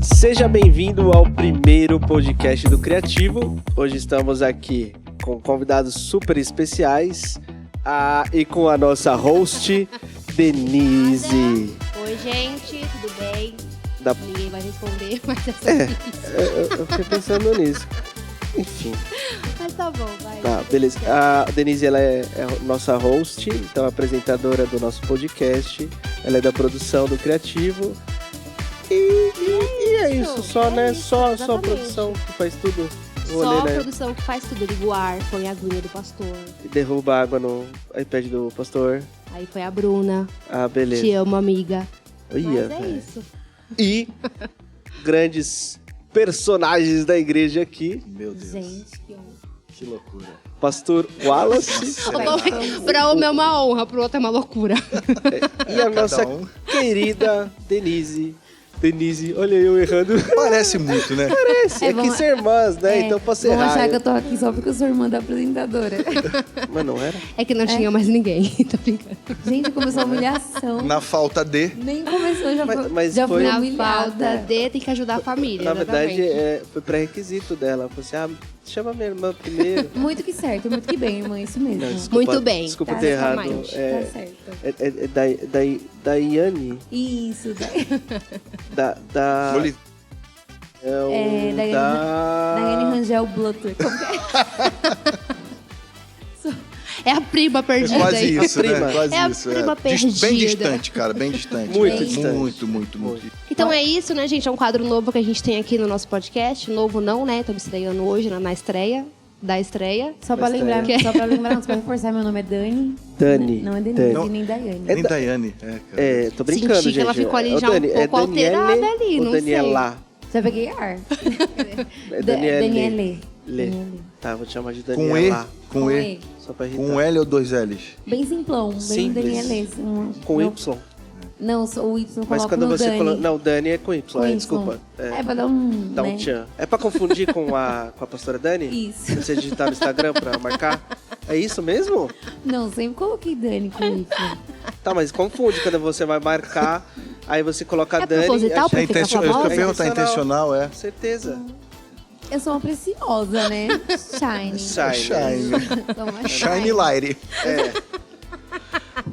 Seja bem-vindo ao primeiro podcast do Criativo. Hoje estamos aqui com convidados super especiais e com a nossa host, Denise. Oi, gente, tudo bem? Ninguém vai responder, mas eu fiquei pensando nisso. Enfim. Mas tá bom, vai. Tá, beleza. A Denise, ela é a nossa host, então apresentadora do nosso podcast. Ela é da produção do Criativo. E é isso, só, né? Só a produção que faz tudo. Só a produção que faz tudo. Liga o ar, põe a aguinha do pastor. E derruba água no iPad do pastor. Aí foi a Bruna. Ah, beleza. Te amo, amiga. Ia, mas é isso. E grandes personagens da igreja aqui. Meu Deus. Gente, que loucura. Pastor Wallace. Pra um é uma honra, pro outro é uma loucura. E a nossa querida Denise. Denise, olha eu errando. Parece muito, né? Parece, é que são irmãs, né? Então posso errar. Vão achar que eu tô aqui só porque eu sou irmã da apresentadora. Mas não era? É que não tinha mais ninguém, tô brincando. Gente, começou a humilhação. Na falta de... Nem começou, já fui Na humilhada. falta de, tem que ajudar a família, Na exatamente. verdade, foi pré-requisito dela. Ela falou assim, chama minha irmã primeiro. Muito que certo, muito que bem, irmã, isso mesmo. Não, desculpa, Muito bem. Desculpa Tá, ter errado. exatamente. Tá certo. É Daiane. Isso, Daiane Daiane Rangel Blutter. Como que é? É a prima perdida. É quase aí. isso, prima. né? Quase É a isso. prima perdida. Bem distante, cara, bem distante. Muito distante. Muito. Então é isso, né, gente? É um quadro novo que a gente tem aqui no nosso podcast. Novo não, né? Estamos estreando hoje na estreia. Da estreia. Só pra lembrar, não, só pra reforçar, meu nome é Dani. Dani. Não é Denise, Dani. nem Daiane. Nem Daiane. Cara. Tô brincando, Senti gente. que ela ficou ali já Dani, um pouco alterada ali, ou não Daniela? Já peguei ar. Daniele. Daniele. Tá, vou te chamar de Com Daniela. Com E? Só pra irritar. Com L ou dois L's? Bem simplão, bem Simples. Daniele. Com Não, Y. Não, o Y coloca Mas quando no você Dani. coloca... Não, Dani é com Y, Com Y. desculpa. É pra dar um... Dá um né? tchan. É pra confundir com a pastora Dani? Isso. Você digitar no Instagram pra marcar? É isso mesmo? Não, sempre coloquei Dani com Y. Tá, mas confunde quando você vai marcar, aí você coloca É Dani... proposital pra É ficar intencional. Eu famosa? ia perguntar, intencional, é? Certeza. Eu sou uma preciosa, né? Shine. Shine. Sou uma Shine Light.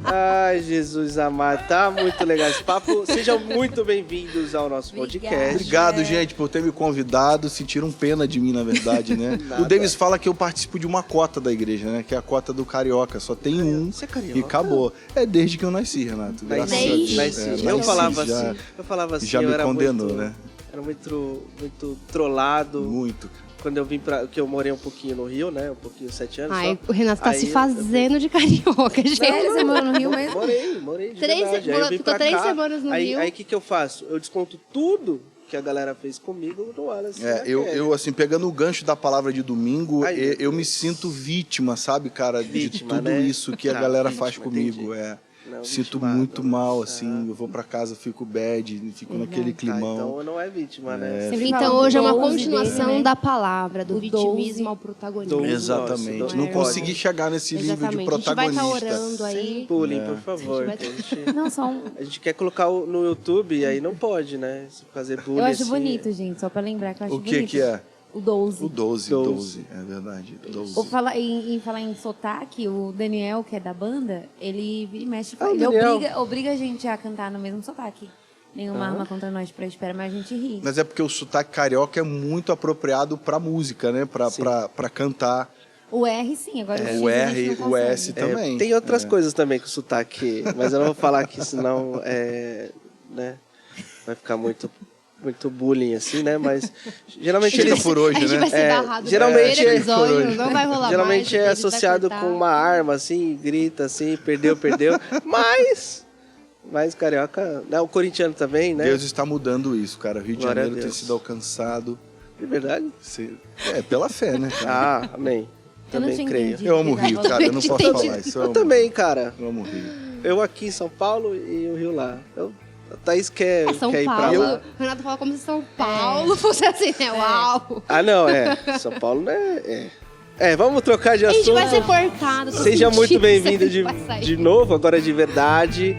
Ai, Jesus amado, tá muito legal esse papo. Sejam muito bem-vindos ao nosso podcast. Obrigado, gente, por ter me convidado. Sentiram pena de mim, na verdade, né? Nada. O Davis fala que eu participo de uma cota da igreja, né? Que é a cota do Carioca. Só tem um Você é carioca? e acabou. É desde que eu nasci, Renato. Graças a Deus. Nasci. É, Eu nasci, falava assim, já eu me era condenou, muito, né? Era muito trollado. Muito. Quando eu vim que eu morei um pouquinho no Rio, né? Um pouquinho, 7 anos Ai, só. o Renato tá Aí se fazendo de carioca, gente. Sério, você mora no Rio mesmo? Morei de verdade. Aí eu vim Ficou pra 3 cá, semanas no Rio. Aí o que eu faço? Eu desconto tudo que a galera fez comigo no Wallace. Eu, assim, pegando o gancho da palavra de domingo, Ai, eu me sinto vítima, sabe, cara? De Vítima, tudo né? isso que a galera Vítima, faz comigo. entendi. Não, Sinto vitimado. muito mal, assim. Eu vou pra casa, fico bad, fico naquele climão. Então não é vítima, né? Então hoje é uma 12 continuação dele, né? da palavra, do O vitimismo 12. ao protagonismo. 12. Exatamente. Nossa, não é. consegui chegar nesse nível de Exatamente. A gente vai protagonista. estar orando aí. Sem bullying, por favor. A gente Não, só um... A gente quer colocar no YouTube e aí não pode, né? Fazer bullying. Eu acho assim. bonito, gente, só pra lembrar que eu acho O bonito. que é? O 12. O 12, é verdade. 12. Em falar em sotaque, o Daniel, que é da banda, ele vira e mexe. Ah, o Ele Daniel. obriga a gente a cantar no mesmo sotaque. Nenhuma arma contra nós pra espera, mas a gente ri. Mas é porque o sotaque carioca é muito apropriado pra música, né? Pra cantar. O R, sim, agora X O a R, gente não o consegue. S também. Tem outras coisas também com o sotaque, mas eu não vou falar aqui, senão né? Vai ficar muito bullying, assim, né? Mas geralmente Chega eles... por hoje, A gente né? vai ser barrado geralmente no primeiro é- episódio, não vai rolar Geralmente mais, é ele vai associado cortar. com uma arma, assim, grita assim, perdeu. Mas carioca... Né? O corintiano também, né? Deus está mudando isso, cara. O Rio de Glória a Janeiro tem Deus. sido alcançado. De verdade? Pela fé, né, cara? Ah, amém. Eu não Também tinha creio. entendido. Eu amo o Rio, cara. Eu não posso Entendi. falar isso. Eu também, cara. Eu amo o Rio. Eu aqui em São Paulo e o Rio lá. A Thaís quer São ir pra Paulo. lá. O Renato fala como se São Paulo fosse assim, né? Uau! Ah, não, São Paulo, né? Vamos trocar de A gente assunto. vai ser cortado. tô Seja muito sentindo bem-vindo isso aí, vai sair. de novo, agora de verdade.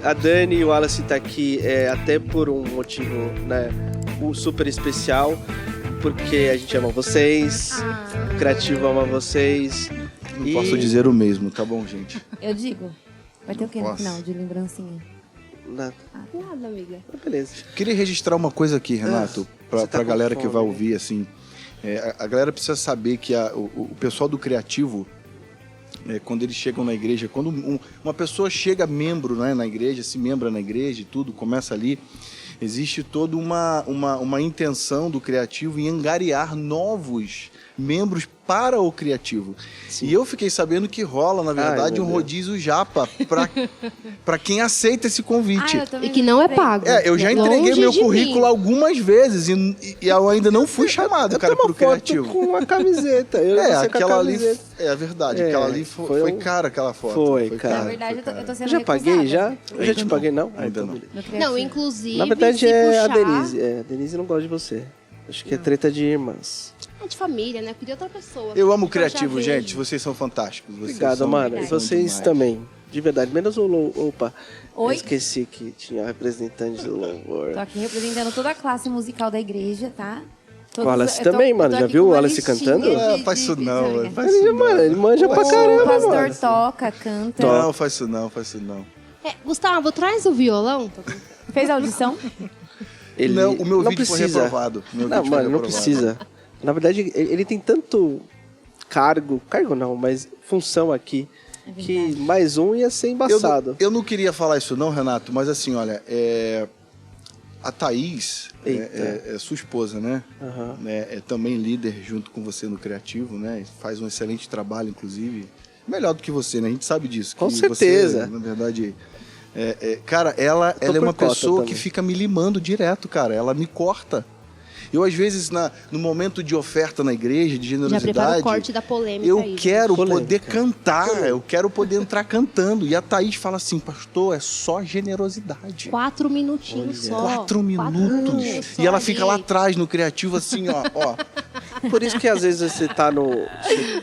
A Dani e o Wallace tá aqui até por um motivo, né, super especial, porque a gente ama vocês, o Criativo ama vocês. Não posso dizer o mesmo, tá bom, gente? Eu digo. Vai ter o quê no Posso. final de lembrancinha? Nada. Nada, amiga. Beleza. Queria registrar uma coisa aqui, Renato, você tá pra com galera que fome, vai né? ouvir, assim. A galera precisa saber que o pessoal do Criativo, quando eles chegam na igreja, quando uma pessoa chega membro, né, na igreja, se membra na igreja e tudo, começa ali, existe toda uma intenção do Criativo em angariar novos membros para o Criativo. Sim. E eu fiquei sabendo que rola, na verdade, meu um Deus. rodízio japa para quem aceita esse convite. eu também E que não é lembrei. pago. Eu já Longe entreguei meu de currículo mim. algumas vezes e eu ainda não fui chamado, cara, tenho pro uma foto Criativo. com uma camiseta. Eu e você com a Aquela ali, camiseta. é verdade, É, aquela ali foi foi um- cara aquela foto. Foi, Na cara. verdade, foi eu tô sendo Eu já paguei, recusada. já? Eu já te Ainda paguei, não? Ainda então não. beleza. No Criativo. Não, inclusive, Na verdade se é a puxar, Denise. A Denise não gosta de você. Acho que é treta de irmãs. É de família, né? Queria outra pessoa. Eu amo o Então, já Criativo, vejo. gente. Vocês são fantásticos. Vocês Obrigado, são, mano. E são vocês demais. também. De verdade. Menos o louvor. Opa. Oi? Eu esqueci que tinha representante do louvor. Tô aqui representando toda a classe musical da igreja, tá? O Wallace eu tô- também, eu tô mano. Já aqui viu com o uma Wallace listinha cantando? Ah, faz isso não, mano. Faz Ele, isso não. mano, ele manja pra O caramba, pastor mano. toca, canta. Não, faz isso não, faz isso não. Gustavo, traz o violão. Fez audição? Ele Não, o meu não vídeo foi precisa. reprovado. Meu Não, vídeo foi mano, não reprovado. precisa. Na verdade, ele tem tanto cargo não, mas função aqui, que mais um ia ser embaçado. Eu não queria falar isso não, Renato, mas assim, olha, a Thaís, Eita. é sua esposa, né? Aham. É também líder junto com você no Criativo, né? Faz um excelente trabalho, inclusive. Melhor do que você, né? A gente sabe disso. Com que certeza. Você, na verdade... cara, ela é por uma cota pessoa também. que fica me limando direto, cara. Ela me corta. Eu, às vezes, no momento de oferta na igreja, de Já prepara generosidade... o corte da polêmica Eu aí. quero Polêmica. poder cantar, eu quero poder entrar cantando. E a Thaís fala assim, pastor, é só generosidade. 4 minutinhos só. 4 minutos. só E ela fica lá ali. atrás no Criativo, assim, ó. Por isso que às vezes você tá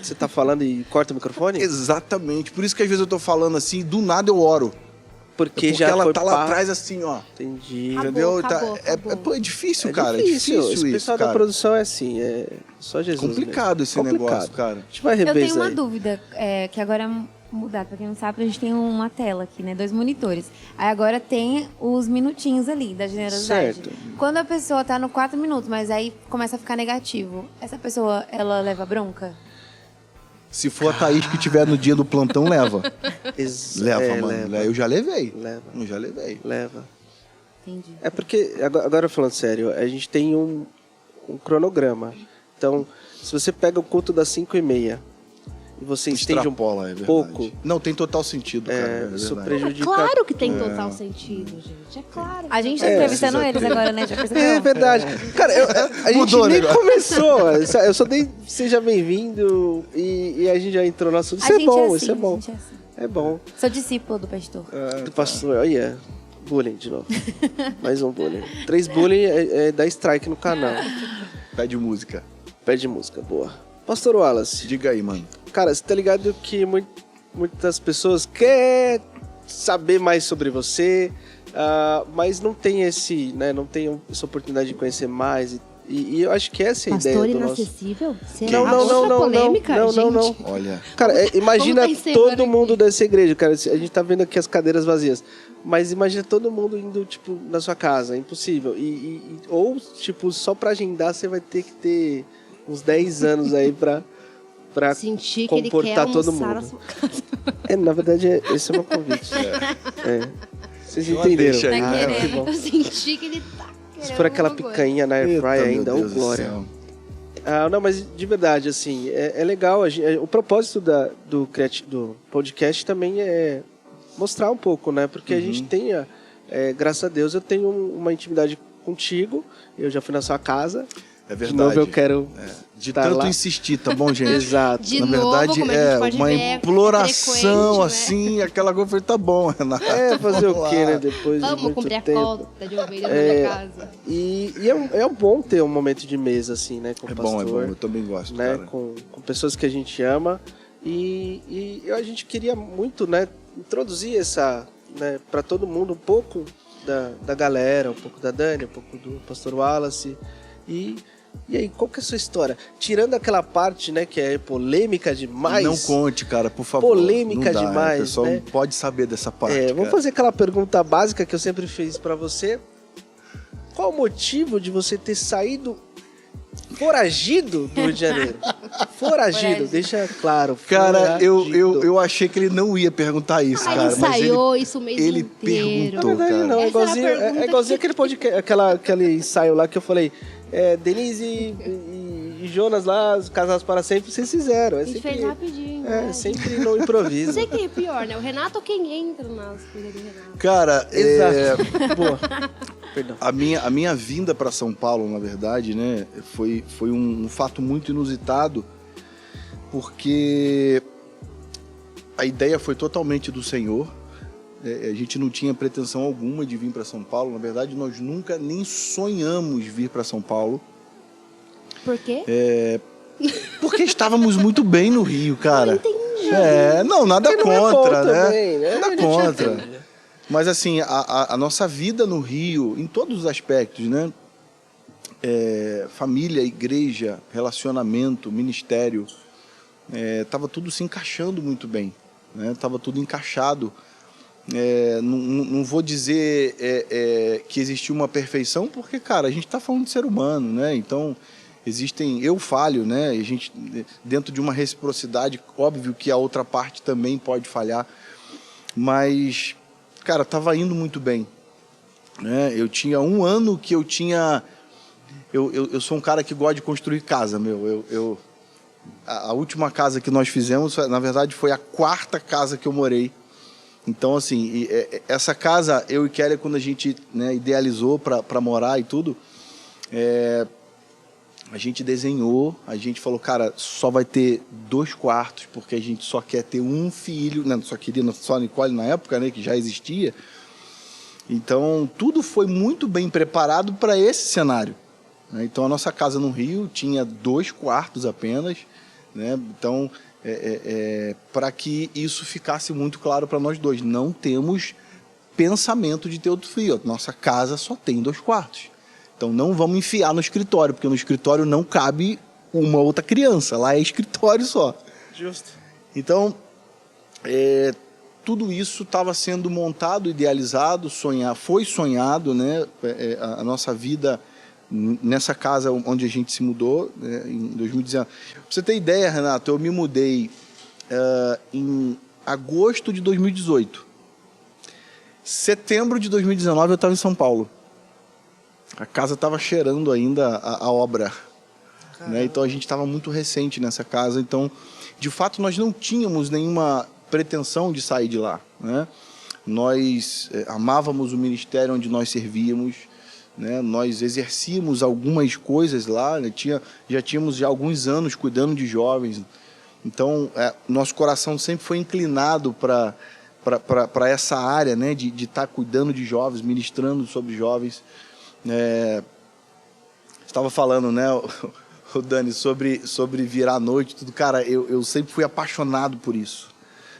você tá falando e corta o microfone? Exatamente. Por isso que às vezes eu tô falando assim, do nada eu oro. Porque já ela foi tá lá pá. atrás assim, ó. Entendi. Acabou, Entendeu? acabou. Pô, é difícil, É cara. difícil. É Esse difícil pessoal isso, da cara. produção é assim, é só Jesus Complicado mesmo. esse Complicado. negócio, cara. A gente vai Eu rever tenho isso uma aí. dúvida, que agora é mudado. Pra quem não sabe, a gente tem uma tela aqui, né? 2 monitores. Aí agora tem os minutinhos ali da generosidade. Certo. Quando a pessoa tá no 4 minutos, mas aí começa a ficar negativo, essa pessoa, ela leva bronca? Se for a Thaís que tiver no dia do plantão, leva. Leva, mano. Leva. Eu já levei. Leva. Eu já levei. Leva. Entendi. É porque, agora falando sério, a gente tem um cronograma. Então, se você pega o culto das 5h30 e você estende um Extrapola, é verdade. pouco, Não, tem total sentido, cara. É isso verdade. prejudica... Claro que tem total sentido, gente. É claro. A gente tá entrevistando precisa eles ter. agora, né? Já percebeu? É verdade. Cara, a gente Mudou o nem negócio. começou. Eu só dei seja bem-vindo e a gente já entrou no assunto. Isso A é gente bom, assim, isso é a bom. gente é assim. É bom. Sou discípulo do pastor. Do pastor, olha, bullying de novo. Mais um bullying. 3 bullying é dar strike no canal. Pede música. Pede música, boa. Pastor Wallace, Diga aí, mano. cara, você tá ligado que muitas pessoas querem saber mais sobre você, mas não tem não tem essa oportunidade de conhecer mais. E eu acho que essa é a Pastor ideia do nosso... inacessível? Será? Não, não, não, Outra não, polêmica, não, gente? não. Olha. Cara, imagina Como tá encerrando todo mundo aqui? dessa igreja, cara. A gente tá vendo aqui as cadeiras vazias. Mas imagina todo mundo indo, tipo, na sua casa. É impossível. Ou, tipo, só pra agendar você vai ter que ter uns 10 anos aí pra Sentir que ele quer comportar todo almoçar na mundo. sua casa. Na verdade, esse é o meu convite. Vocês Uma entenderam. deixa aí. Tá Que querendo. bom. Eu senti que ele tá querendo Se for aquela alguma coisa. picanha na air fryer ainda, ô glória. Não, mas de verdade, assim, é legal. O propósito do podcast também é mostrar um pouco, né? Porque a gente tem, graças a Deus, eu tenho uma intimidade contigo. Eu já fui na sua casa. É De verdade. novo eu quero... De tá tanto lá. insistir, tá bom, gente? Exato. De Na novo, verdade, como a gente pode uma ver, é imploração, frequente, né? assim, aquela coisa. Eu falei, tá bom, Renato. Fazer o vamos quê, lá. né? Depois de Vamos muito cumprir a tempo. cota de ovelhas na minha casa. E é bom ter um momento de mesa, assim, né? Com o É pastor. bom, eu também gosto, Né? cara. Com pessoas que a gente ama. E a gente queria muito, né? Introduzir essa, né? Para todo mundo um pouco da galera, um pouco da Dani, um pouco do pastor Wallace. E aí, qual que é a sua história? Tirando aquela parte, né? Que é polêmica demais. Não conte, cara, por favor. Polêmica não dá, demais, O pessoal né? não pode saber dessa parte, Vamos cara. fazer aquela pergunta básica que eu sempre fiz pra você. Qual o motivo de você ter saído foragido do Rio de Janeiro? Foragido, deixa claro. Cara, foragido. eu achei que ele não ia perguntar isso, Ah, cara. ele mas ensaiou isso o mês ele inteiro. Na perguntou. verdade, cara. não. É Essa era a igualzinho, pergunta igualzinho aquele podcast, aquele ensaio lá que eu falei. Denise e Jonas lá, casados para sempre, vocês fizeram. A gente fez rapidinho. né? Sempre no improviso. Não sei quem é pior, né? O Renato ou quem entra nas coisas do Renato? Cara, Exato. Boa. Perdão. a minha vinda para São Paulo, na verdade, né, foi um fato muito inusitado, porque a ideia foi totalmente do Senhor. A gente não tinha pretensão alguma de vir para São Paulo. Na verdade, nós nunca nem sonhamos vir para São Paulo. Por quê? Porque estávamos muito bem no Rio, cara. Entendi. Não, nada Porque não é bom contra, né? também, né? A Nada gente contra. entende. Mas assim, a nossa vida no Rio, em todos os aspectos, né? Família, igreja, relacionamento, ministério, tava tudo se encaixando muito bem, né? Tava tudo encaixado. Não vou dizer que existiu uma perfeição, porque, cara, a gente está falando de ser humano, né? Então, eu falho, né? A gente, dentro de uma reciprocidade, óbvio que a outra parte também pode falhar, mas, cara, estava indo muito bem, né? Eu tinha um ano que eu tinha... Eu sou um cara que gosta de construir casa, meu. A última casa que nós fizemos, na verdade, foi a 4ª casa que eu morei. Então, assim, essa casa, eu e Kelly, quando a gente, né, idealizou para morar e tudo, a gente desenhou, a gente falou, cara, só vai ter 2 quartos, porque a gente só quer ter um filho, né, só queria só a Nicole na época, né, que já existia. Então, tudo foi muito bem preparado para esse cenário, né? Então, a nossa casa no Rio tinha 2 quartos apenas, né? Então... para que isso ficasse muito claro para nós dois. Não temos pensamento de ter outro filho. Nossa casa só tem 2 quartos. Então não vamos enfiar no escritório, porque no escritório não cabe uma outra criança. Lá é escritório só. Justo. Então, tudo isso estava sendo montado, idealizado, foi sonhado, né? A nossa vida... Nessa casa onde a gente se mudou, em 2019. Pra você ter ideia, Renato, eu me mudei em agosto de 2018. Setembro de 2019 eu estava em São Paulo. A casa estava cheirando ainda a obra, né? Então a gente estava muito recente nessa casa. Então, de fato, nós não tínhamos nenhuma pretensão de sair de lá, né? Nós amávamos o ministério onde nós servíamos, né? Nós exercíamos algumas coisas lá, né? Já tínhamos alguns anos cuidando de jovens. Então, nosso coração sempre foi inclinado para essa área, né? De estar cuidando de jovens, ministrando sobre jovens. Estava falando, né, o Dani, sobre virar à noite, tudo. Cara, eu sempre fui apaixonado por isso,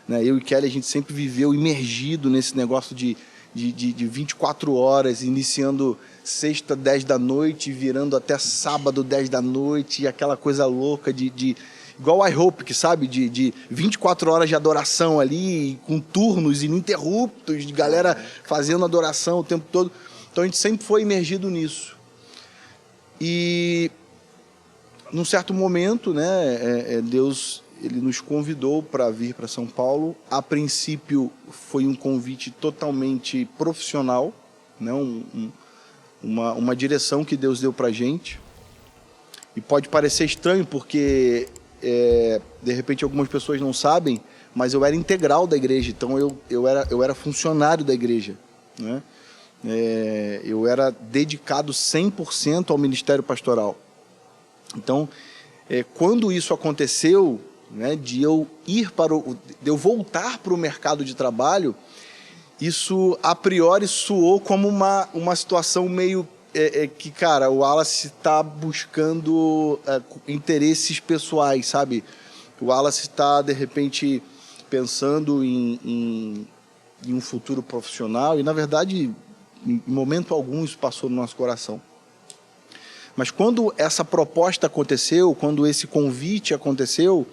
né? Eu e Kelly, a gente sempre viveu imergido nesse negócio de 24 horas, iniciando sexta, 10 da noite, virando até sábado, 10 da noite, e aquela coisa louca igual I Hope, que sabe, de 24 horas de adoração ali, com turnos ininterruptos, de galera fazendo adoração o tempo todo. Então a gente sempre foi imergido nisso. E num certo momento, né, Deus, ele nos convidou para vir para São Paulo. A princípio foi um convite totalmente profissional, né, uma direção que Deus deu para a gente. E pode parecer estranho porque, de repente, algumas pessoas não sabem, mas eu era integral da igreja, então eu era funcionário da igreja, né? Eu era dedicado 100% ao ministério pastoral. Então, quando isso aconteceu, né, de eu voltar para o mercado de trabalho, isso a priori soou como uma situação meio que, cara, o Wallace está buscando interesses pessoais, sabe? O Wallace está, de repente, pensando em um futuro profissional e, na verdade, em momento algum isso passou no nosso coração. Mas quando essa proposta aconteceu, quando esse convite aconteceu,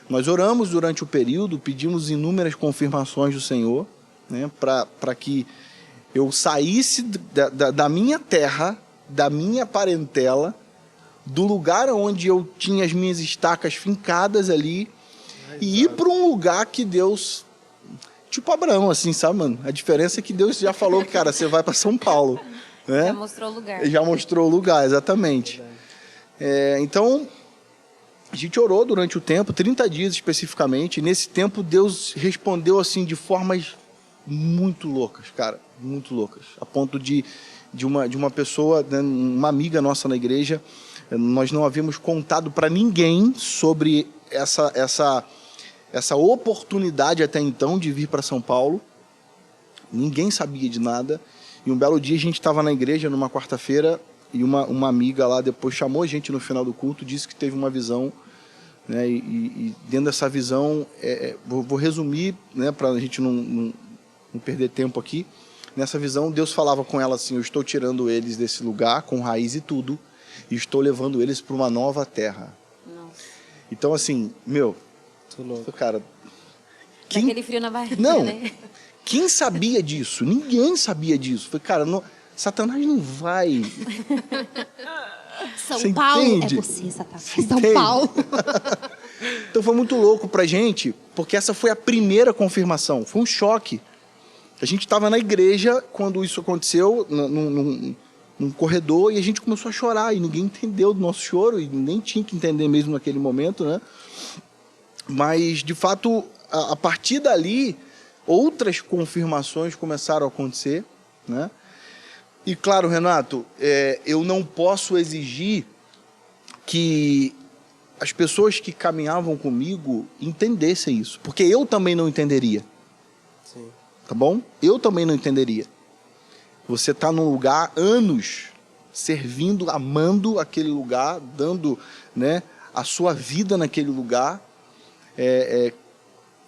nós oramos durante o período, pedimos inúmeras confirmações do Senhor, né, para que eu saísse da minha terra, da minha parentela, do lugar onde eu tinha as minhas estacas fincadas ali, e ir para um lugar que Deus... Tipo Abraão, assim, sabe, mano? A diferença é que Deus já falou que, cara, você vai para São Paulo. Né? Já mostrou o lugar. Já mostrou o lugar, exatamente. Então, a gente orou durante o tempo, 30 dias especificamente, e nesse tempo Deus respondeu assim de formas muito loucas, cara, muito loucas, a ponto de uma pessoa, né, uma amiga nossa na igreja, nós não havíamos contado para ninguém sobre essa oportunidade até então de vir para São Paulo. Ninguém sabia de nada. E um belo dia a gente estava na igreja numa quarta-feira e uma amiga lá depois chamou a gente no final do culto, disse que teve uma visão, né, e dentro dessa visão, vou resumir, né, para a gente não perder tempo aqui. Nessa visão, Deus falava com ela assim: eu estou tirando eles desse lugar, com raiz e tudo, e estou levando eles para uma nova terra. Nossa. Então, assim, cara... Aquele frio na barriga, não, né? Quem sabia disso? Ninguém sabia disso. Falei, cara, Satanás não vai... São Paulo entende? é você, Satanás. Você São entende? Paulo. Então foi muito louco pra gente, porque essa foi a primeira confirmação. Foi um choque. A gente estava na igreja quando isso aconteceu, num corredor, e a gente começou a chorar, e ninguém entendeu do nosso choro, e nem tinha que entender mesmo naquele momento, né? Mas, de fato, a partir dali, outras confirmações começaram a acontecer, né? E, claro, Renato, eu não posso exigir que as pessoas que caminhavam comigo entendessem isso, porque eu também não entenderia. Sim. Tá bom? Eu também não entenderia. Você está num lugar anos servindo, amando aquele lugar, dando, né, a sua vida naquele lugar,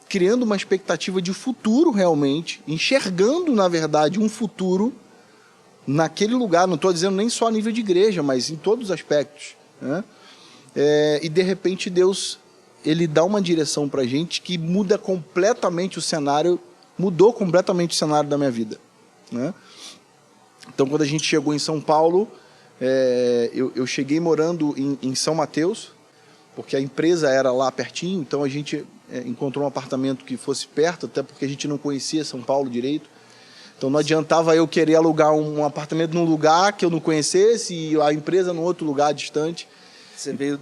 criando uma expectativa de futuro realmente, enxergando, na verdade, um futuro naquele lugar. Não estou dizendo nem só a nível de igreja, mas em todos os aspectos, né? E, de repente, Deus, ele dá uma direção para a gente que muda completamente o cenário, mudou completamente o cenário da minha vida, né? Então, quando a gente chegou em São Paulo, eu cheguei morando em São Mateus, porque a empresa era lá pertinho, então a gente encontrou um apartamento que fosse perto, até porque a gente não conhecia São Paulo direito. Então não adiantava eu querer alugar um apartamento num lugar que eu não conhecesse e a empresa num outro lugar distante. Você veio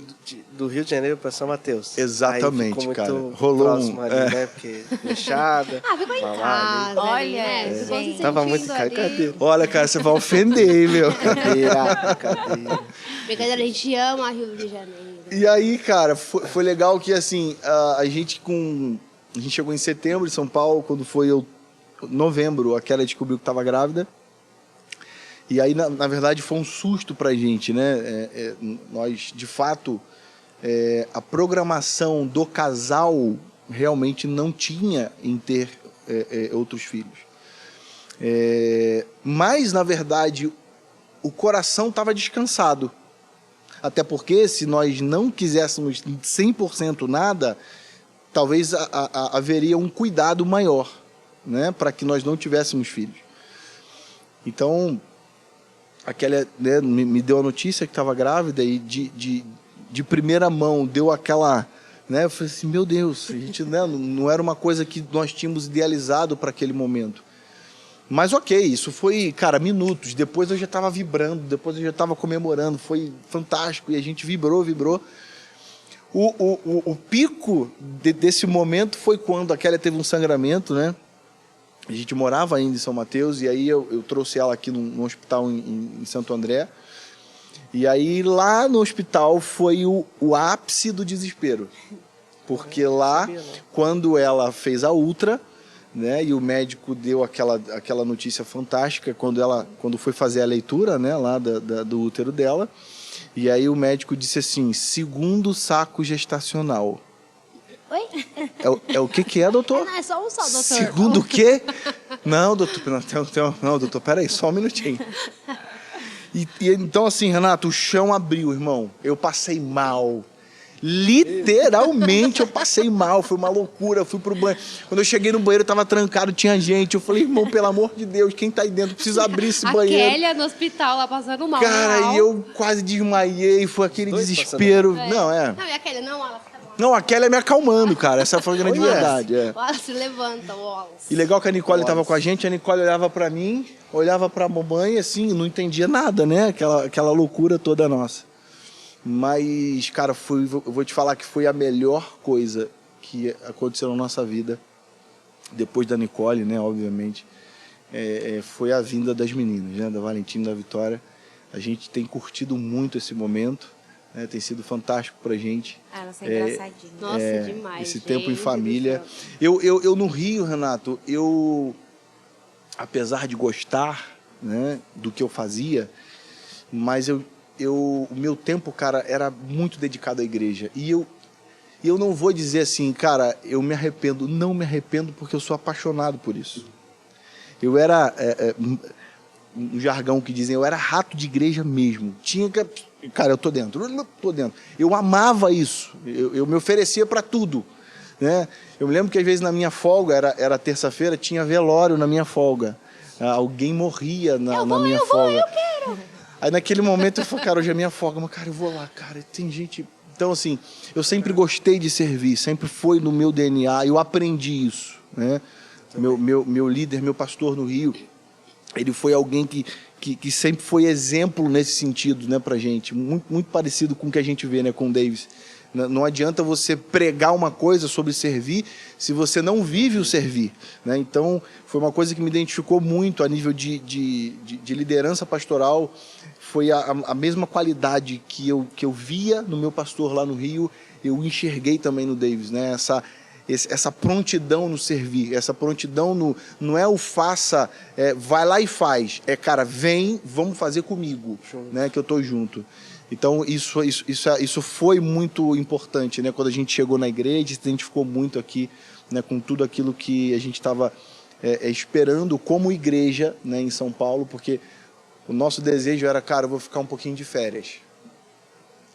do Rio de Janeiro para São Mateus. Exatamente, aí ficou cara. muito Rolou próximo ali, né? Porque fechada. Ficou em casa. Olha, né? gente. Ficou se Tava muito sentindo ali. cadeira. Olha, cara, você vai ofender, hein, meu? Cadeira. Brincadeira, a gente ama Rio de Janeiro. E aí, cara, foi legal que, assim, a gente chegou em setembro em São Paulo, quando foi novembro, a Kelly descobriu que estava grávida. E aí, na verdade, foi um susto pra gente, né? Nós, de fato, a programação do casal realmente não tinha em ter outros filhos. Mas, na verdade, o coração estava descansado. Até porque, se nós não quiséssemos 100% nada, talvez haveria um cuidado maior, né, para que nós não tivéssemos filhos. Então, aquela, né, me deu a notícia que estava grávida e de primeira mão deu aquela... Né, eu falei assim, meu Deus, a gente, né, não era uma coisa que nós tínhamos idealizado para aquele momento. Mas ok, isso foi, cara, minutos. Depois eu já estava vibrando, depois eu já estava comemorando. Foi fantástico e a gente vibrou. O pico desse momento foi quando a Kelly teve um sangramento, né? A gente morava ainda em São Mateus e aí eu trouxe ela aqui no hospital em Santo André. E aí lá no hospital foi o ápice do desespero. Porque lá, quando ela fez a ultra, né, e o médico deu aquela notícia fantástica quando foi fazer a leitura, né, lá do útero dela, e aí o médico disse assim, segundo saco gestacional. Oi? É o que é, doutor? Não, é só um só, doutor. Segundo o quê? Não, doutor, não, doutor, peraí, só um minutinho. E então assim, Renato, o chão abriu, irmão. Eu passei mal. Literalmente eu passei mal, foi uma loucura, eu fui pro banheiro. Quando eu cheguei no banheiro, tava trancado, tinha gente. Eu falei, irmão, pelo amor de Deus, quem tá aí dentro precisa abrir esse banheiro. A Kélia no hospital, lá passando mal. Cara, e eu quase desmaiei, foi aquele desespero. Não, Não, e a Kélia, não, ela tá bom. Não, a Kelly é me acalmando, cara. Essa foi a grande verdade. É. O Wallace levanta, o Wallace. E legal que a Nicole tava com a gente, a Nicole olhava pra mim, olhava pra mamãe, assim, não entendia nada, né? Aquela loucura toda nossa. Mas, cara, eu vou te falar que foi a melhor coisa que aconteceu na nossa vida, depois da Nicole, né, obviamente, foi a vinda das meninas, né, da Valentina e da Vitória. A gente tem curtido muito esse momento, né, tem sido fantástico pra gente. Ah, ela é engraçadinha. Nossa, demais. Esse tempo em família. Eu no Rio, Renato, apesar de gostar, né, do que eu fazia, mas o meu tempo, cara, era muito dedicado à igreja. E eu não vou dizer assim, cara, eu me arrependo. Não me arrependo porque eu sou apaixonado por isso. Eu era, um jargão que dizem, eu era rato de igreja mesmo. Cara, eu tô dentro. Eu amava isso. Eu me oferecia para tudo, né? Eu me lembro que às vezes na minha folga, era terça-feira, tinha velório na minha folga. Alguém morria na minha folga. Eu quero! Aí naquele momento eu falei, cara, hoje é minha folga, mas cara, eu vou lá, cara, tem gente... Então assim, eu sempre gostei de servir, sempre foi no meu DNA, eu aprendi isso, né? Meu líder, meu pastor no Rio, ele foi alguém que sempre foi exemplo nesse sentido, né, pra gente, muito, muito parecido com o que a gente vê, né, com o Davis. Não adianta você pregar uma coisa sobre servir se você não vive o servir, né? Então, foi uma coisa que me identificou muito a nível de liderança pastoral. Foi a mesma qualidade que eu via no meu pastor lá no Rio, eu enxerguei também no Davis, né? Essa prontidão no servir, essa prontidão não é o faça, vai lá e faz. Cara, vem, vamos fazer comigo, né? Que eu tô junto. Então, isso foi muito importante, né? Quando a gente chegou na igreja, se identificou muito aqui, né? Com tudo aquilo que a gente estava esperando como igreja, né? Em São Paulo, porque o nosso desejo era, cara, eu vou ficar um pouquinho de férias.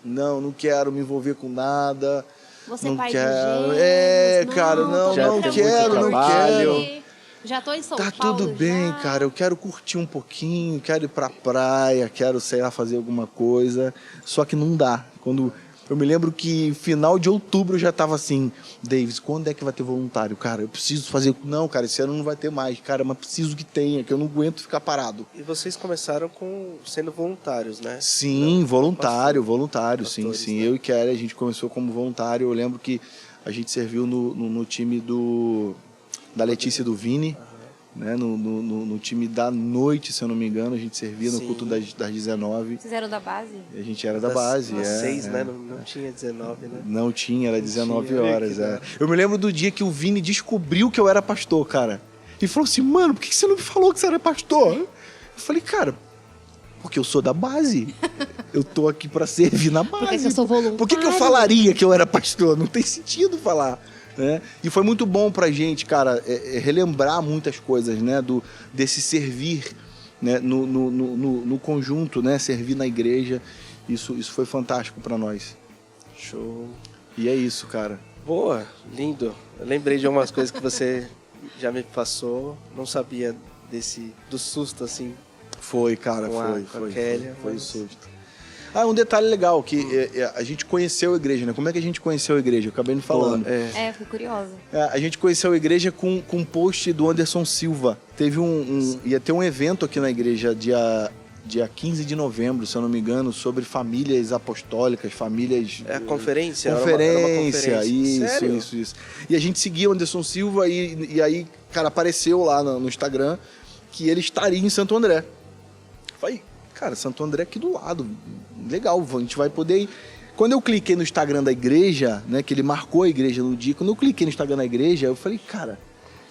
Não quero me envolver com nada. Você não pai quero. de gêmeos, Cara, não quero. Já tô em São Tá Paulo. tudo bem, já. cara. Eu quero curtir um pouquinho, quero ir pra praia, quero, sei lá, fazer alguma coisa. Só que não dá. Eu me lembro que final de outubro eu já tava assim, Davis, quando é que vai ter voluntário? Cara, eu preciso fazer... Não, cara, esse ano não vai ter mais. Cara, mas preciso que tenha, que eu não aguento ficar parado. E vocês começaram sendo voluntários, né? Sim, voluntário, pastores, sim. Né? Eu e Kelly, a gente começou como voluntário. Eu lembro que a gente serviu no time da Letícia e do Vini, né? No time da noite, se eu não me engano, a gente servia no culto das 19. Vocês eram da base? A gente era da base. Das 6, né? Não tinha 19, né? Não tinha, era 19 horas. Eu me lembro do dia que o Vini descobriu que eu era pastor, cara. E falou assim, mano, por que você não me falou que você era pastor? Eu falei, cara, porque eu sou da base. Eu tô aqui pra servir na base. Porque eu sou voluntário. Por que eu falaria que eu era pastor? Não tem sentido falar. Né? E foi muito bom pra gente, cara, relembrar muitas coisas, né? Desse servir, né? No conjunto, né? Servir na igreja. Isso foi fantástico pra nós. Show. E é isso, cara. Boa, lindo. Eu lembrei de algumas coisas que você já me passou. Não sabia do susto, assim. Foi, cara, com a Kélia, foi o susto. Um detalhe legal, que a gente conheceu a igreja, né? Como é que a gente conheceu a igreja? Eu acabei não falando. Fui curiosa. A gente conheceu a igreja com um post do Anderson Silva. Teve ia ter um evento aqui na igreja dia 15 de novembro, se eu não me engano, sobre famílias apostólicas, famílias... É a conferência? Era uma conferência. Sério? Isso. E a gente seguia o Anderson Silva e aí, cara, apareceu lá no Instagram que ele estaria em Santo André. Falei, cara, Santo André aqui do lado. Legal, a gente vai poder ir. Quando eu cliquei no Instagram da igreja, né, que ele marcou a igreja no dia, quando eu cliquei no Instagram da igreja, eu falei, cara,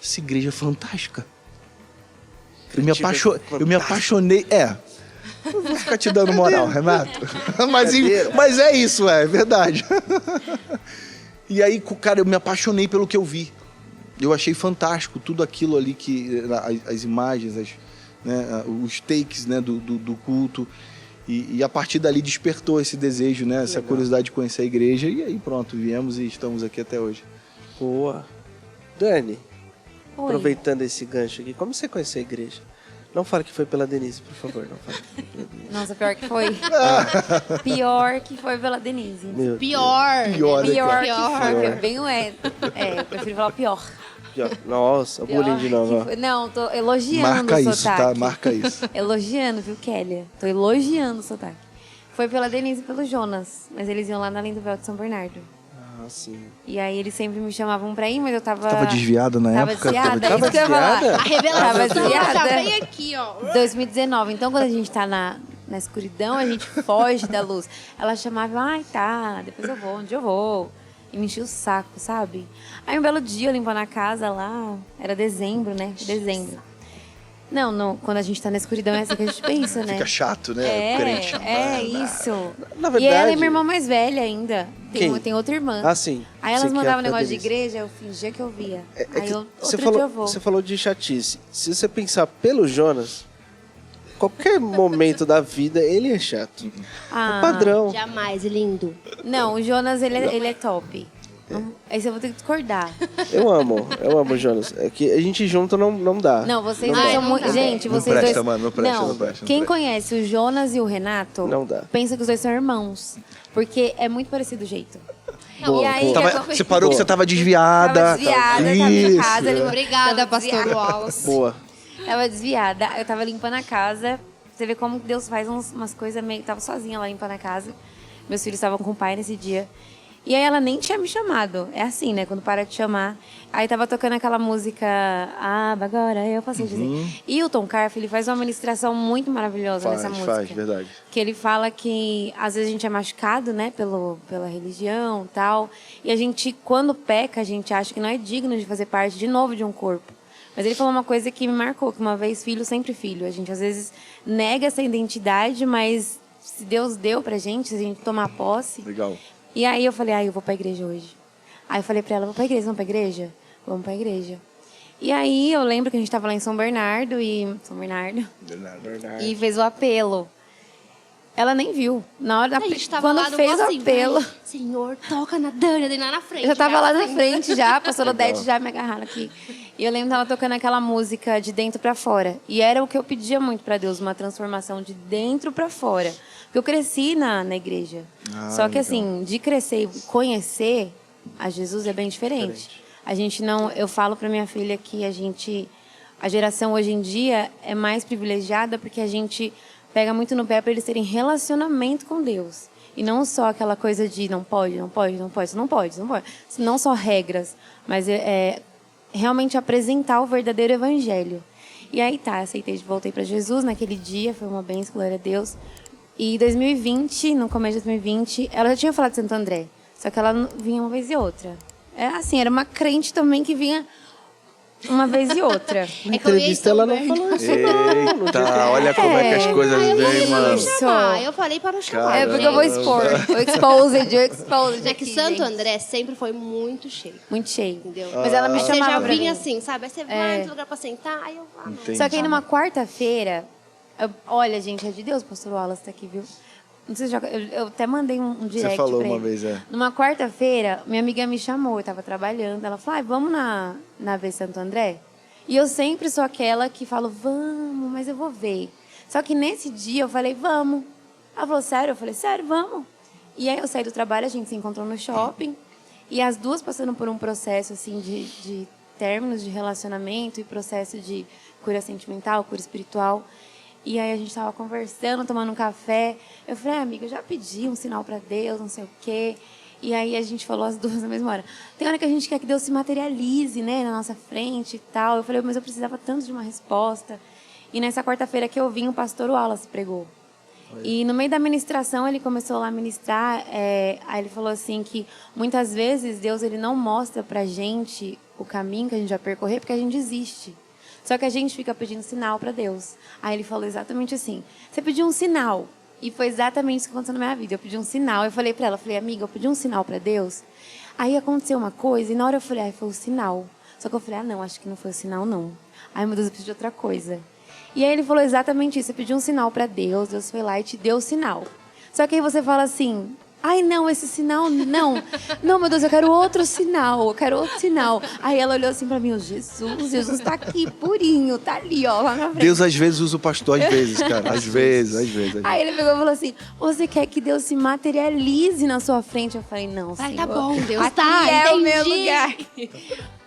essa igreja é fantástica. Eu me apaixonei. Eu vou ficar te dando moral, Renato. Mas é isso, é verdade. E aí, cara, eu me apaixonei pelo que eu vi. Eu achei fantástico tudo aquilo ali, as imagens, né, os takes, né, do culto. E a partir dali despertou esse desejo, né, essa curiosidade de conhecer a igreja. E aí pronto, viemos e estamos aqui até hoje. Boa. Dani, Oi. aproveitando esse gancho aqui, como você conheceu a igreja? Não fale que foi pela Denise, por favor, não fale. Nossa, pior que foi. Pior que foi pela Denise. Meu Pior. Pior, né, Pior cara? que foi. Bem eu prefiro falar pior. Deus. Nossa, o bullying de novo. ó. Não, tô elogiando Marca o isso, sotaque. tá? Marca isso. Elogiando, viu, Kélia? Tô elogiando o sotaque. Foi pela Denise e pelo Jonas, mas eles iam lá na Além do Véu de São Bernardo. Ah, sim. E aí eles sempre me chamavam pra ir, mas eu tava... Tava desviada na Tava época? desviada, Tava isso que eu ia falar. desviada? A revelação Tava desviada. já vem aqui, ó. 2019. Então, quando a gente tá na escuridão, a gente foge da luz. Ela chamava, ai, tá, depois eu vou, onde eu vou? E me enchia o saco, sabe? Aí um belo dia, eu limpando a casa lá, era dezembro, né? Dezembro. Não, quando a gente tá na escuridão é assim que a gente pensa, né? Fica chato, né? Crente. Isso. Na E verdade... ela é minha irmã mais velha ainda. Quem? Tem outra irmã. Ah, sim. Aí elas Sei que é mandavam a negócio de Denise. igreja, eu fingia que eu via. Aí outro você dia eu vou. você falou de chatice. Se você pensar pelo Jonas, qualquer momento da vida, ele é chato. Ah, É padrão. Jamais, lindo. Não, o Jonas, ele é top. Aí você vai ter que discordar. Eu amo o Jonas. É que a gente junto não dá. Não, vocês Não dois dá. são muito... Gente, Não vocês presta, dois... mano, não presta. Quem conhece o Jonas e o Renato, Não dá. pensa que os dois são irmãos. Porque é muito parecido o jeito. Boa, e aí, boa. Você parou que você tava desviada. Tava desviada, tava em Isso. casa. Obrigada, tava pastor desviada. Wallace. Boa. Tava desviada. Eu tava limpando a casa. Você vê como Deus faz umas coisas meio... Tava sozinha lá limpando a casa. Meus filhos estavam com o pai nesse dia. E aí ela nem tinha me chamado. É assim, né? Quando para de chamar. Aí tava tocando aquela música... Ah, agora eu passei a dizer. E o Tom Carf, ele faz uma ministração muito maravilhosa nessa música. Faz, verdade. Que ele fala que às vezes a gente é machucado, né? Pela religião e tal. E a gente, quando peca, a gente acha que não é digno de fazer parte de novo de um corpo. Mas ele falou uma coisa que me marcou. Que uma vez filho, sempre filho. A gente às vezes nega essa identidade, mas se Deus deu pra gente, se a gente tomar posse... Legal. E aí eu falei, eu vou pra igreja hoje. Aí eu falei pra ela, vamos pra igreja? Vamos pra igreja. E aí eu lembro que a gente tava lá em São Bernardo e e fez o apelo. Ela nem viu. Na hora A gente tava quando lá no fez o assim, apelo, vai, Senhor, toca na Dani, lá na frente. eu já tava lá na assim. frente já, a pastora Odete já me agarraram aqui. E eu lembro dela tocando aquela música de dentro pra fora. E era o que eu pedia muito pra Deus, uma transformação de dentro pra fora. Porque eu cresci na igreja. Só que legal. assim, de crescer e conhecer a Jesus é bem diferente. A gente não... Eu falo pra minha filha que a geração hoje em dia é mais privilegiada porque a gente pega muito no pé para eles terem relacionamento com Deus. E não só aquela coisa de não pode. Não só regras, mas realmente apresentar o verdadeiro evangelho. E aí voltei para Jesus naquele dia, foi uma bênção, glória a Deus. E em 2020, no começo de 2020, ela já tinha falado de Santo André, só que ela vinha uma vez e outra. Era uma crente também que vinha uma vez e outra. Na entrevista ela não falou isso. Eita, olha como é que as coisas vêm, mano. Eu falei para não chamar. Caramba. É porque eu vou expor. O exposed É que Santo André sempre foi muito cheio. Muito cheio. Entendeu? Mas ela me Aí você já chamava pra vinha mim. assim, sabe? Aí você vai no lugar pra sentar, aí eu falo. Entendi. Só que aí numa quarta-feira... Olha, gente, é de Deus, pastor Wallace tá aqui, viu? Não sei se eu até mandei um direct Você falou pra uma ele. vez, é. Numa quarta-feira, minha amiga me chamou, eu tava trabalhando. Ela falou, vamos na vez Santo André? E eu sempre sou aquela que falo, vamos, mas eu vou ver. Só que nesse dia eu falei, vamos. Ela falou, sério? Eu falei, sério, vamos. E aí eu saí do trabalho, a gente se encontrou no shopping. E as duas passando por um processo, assim, de términos de relacionamento e processo de cura sentimental, cura espiritual. E aí a gente tava conversando, tomando um café. Eu falei, amiga, eu já pedi um sinal para Deus, não sei o quê. E aí a gente falou as duas na mesma hora. Tem hora que a gente quer que Deus se materialize, né, na nossa frente e tal. Eu falei, mas eu precisava tanto de uma resposta. E nessa quarta-feira que eu vim, o pastor Wallace pregou. E no meio da ministração, ele começou lá a ministrar, aí ele falou assim que muitas vezes Deus ele não mostra pra gente o caminho que a gente vai percorrer porque a gente desiste. Só que a gente fica pedindo sinal para Deus. Aí ele falou exatamente assim, você pediu um sinal. E foi exatamente isso que aconteceu na minha vida. Eu pedi um sinal, eu falei para ela, amiga, eu pedi um sinal para Deus. Aí aconteceu uma coisa, e na hora eu falei, foi o sinal. Só que eu falei, não, acho que não foi o sinal, não. Ai, meu Deus, eu preciso de outra coisa. E aí ele falou exatamente isso, você pediu um sinal para Deus, Deus foi lá e te deu o sinal. Só que aí você fala assim, ai, não, esse sinal, não. Não, meu Deus, eu quero outro sinal, eu quero outro sinal. Aí ela olhou assim pra mim, Jesus tá aqui, purinho, tá ali, ó, lá na frente. Deus às vezes usa o pastor, às vezes, cara. Às vezes. Aí ele pegou e falou assim, você quer que Deus se materialize na sua frente? Eu falei, não, Senhor. Tá bom, Deus, aqui tá, é entendi. o meu lugar.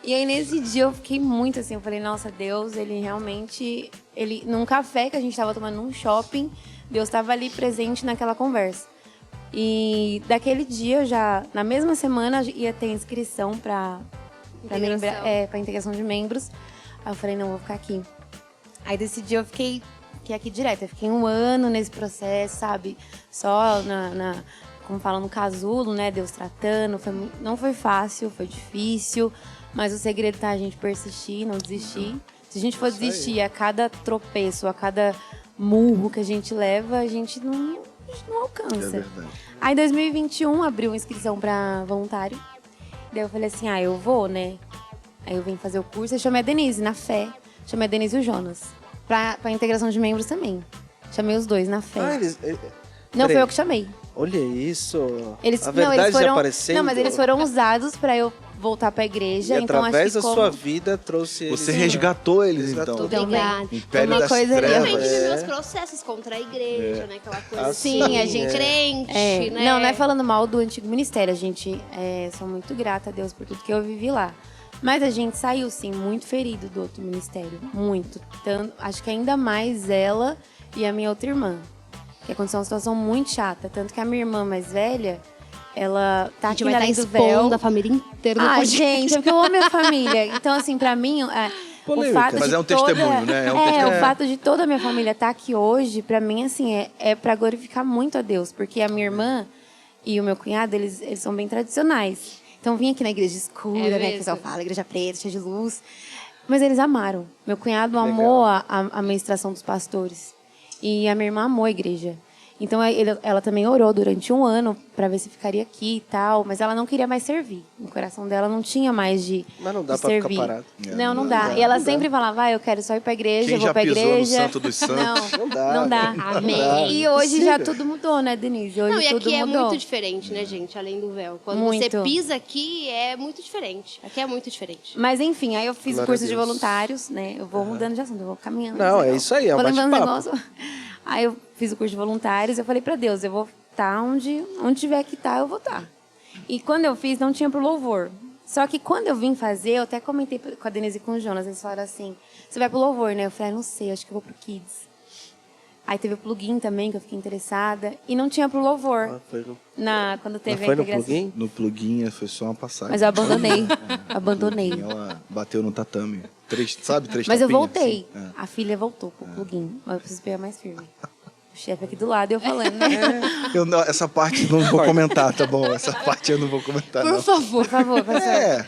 E aí, nesse dia, eu fiquei muito assim, eu falei, nossa, Deus, ele realmente... num café que a gente tava tomando num shopping, Deus estava ali presente naquela conversa. E daquele dia, eu já, na mesma semana, ia ter inscrição para integração de membros. Aí eu falei, não, vou ficar aqui. Aí desse dia eu fiquei aqui direto. Eu fiquei 1 ano nesse processo, sabe? Só como falam, no casulo, né? Deus tratando. Não foi fácil, foi difícil. Mas o segredo tá a gente persistir, não desistir. Se a gente for desistir a cada tropeço, a cada murro que a gente leva, a gente não alcança. É verdade. Aí, em 2021, abriu inscrição para voluntário. Daí eu falei assim, eu vou, né? Aí eu vim fazer o curso e chamei a Denise, na fé. Chamei a Denise e o Jonas. Pra integração de membros também. Chamei os dois, na fé. Não, foi eu que chamei. Olha isso. A verdade já aparecendo. Não, mas eles foram usados pra eu voltar pra igreja. E então, através da sua vida, trouxe eles. Você resgatou eles, Resgatou. então. Obrigada. Império Uma das coisa ali. Também trevas. que viveu os processos contra a igreja, né? Aquela coisa Sim, a gente... crente, né? Não é falando mal do antigo ministério. A gente sou muito grata a Deus por tudo que eu vivi lá. Mas a gente saiu, sim, muito ferido do outro ministério. Muito. Tanto, acho que ainda mais ela e a minha outra irmã. Que aconteceu uma situação muito chata. Tanto que a minha irmã mais velha, ela tá aqui na Lei do Véu. A família inteira. no podcast. Gente, é porque eu amo minha família. Então, assim, pra mim, o fato Mas de é um testemunho, né? o fato de toda a minha família estar aqui hoje, pra mim, assim, é pra glorificar muito a Deus. Porque a minha irmã e o meu cunhado, eles são bem tradicionais. Então, vim aqui na igreja escura, né? Que o pessoal fala, igreja preta, cheia de luz. Mas eles amaram. Meu cunhado amou a ministração dos pastores. E a minha irmã amou a igreja. Então, ela também orou durante 1 ano para ver se ficaria aqui e tal. Mas ela não queria mais servir. No coração dela não tinha mais de Mas não dá de pra servir. ficar parado. Não dá. E ela sempre falava, eu quero só ir pra igreja, Quem vou já pra pisou igreja. no Santo dos Santos? Não dá. Amém. E hoje já tudo mudou, né, Denise? Hoje Não, e tudo aqui mudou. é muito diferente, né, gente? Além do véu. Quando Muito. você pisa aqui, é muito diferente. Aqui é muito diferente. Mas enfim, aí eu fiz Glória o curso a de Deus. voluntários, né? Eu vou mudando de assunto, eu vou caminhando. Não, mas é isso aí, é um vou lembrando bate-papo. negócio. Aí eu fiz o curso de voluntários, eu falei pra Deus, eu vou estar onde tiver que estar, eu vou estar. E quando eu fiz, não tinha pro louvor. Só que quando eu vim fazer, eu até comentei com a Denise e com o Jonas, eles falaram assim, você vai pro louvor, né? Eu falei, não sei, acho que eu vou pro Kids. Aí teve o plugin também, que eu fiquei interessada. E não tinha pro louvor. Quando teve foi a no integração. plugin? No plugin foi só uma passagem. Mas eu abandonei. Abandonei. Ela bateu no tatame. Três Mas eu tapinhas, voltei. assim. A filha voltou pro plugin. Mas eu preciso pegar mais firme. O chefe aqui do lado e eu falando, né? Essa parte não vou comentar, tá bom? Essa parte eu não vou comentar, não. Por favor, pastor.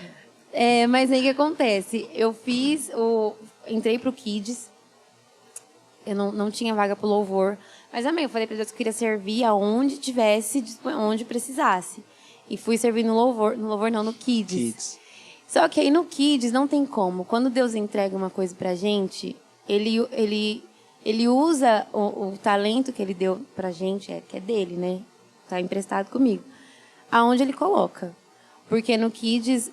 Mas aí o que acontece? Eu entrei pro Kids. Eu não tinha vaga pro louvor. Mas amém, eu falei pra Deus que eu queria servir aonde tivesse, onde precisasse. E fui servir no louvor não, no Kids. Só que aí no Kids não tem como. Quando Deus entrega uma coisa pra gente, ele usa o talento que ele deu pra gente, que é dele, né? Tá emprestado comigo. Aonde ele coloca. Porque no Kids,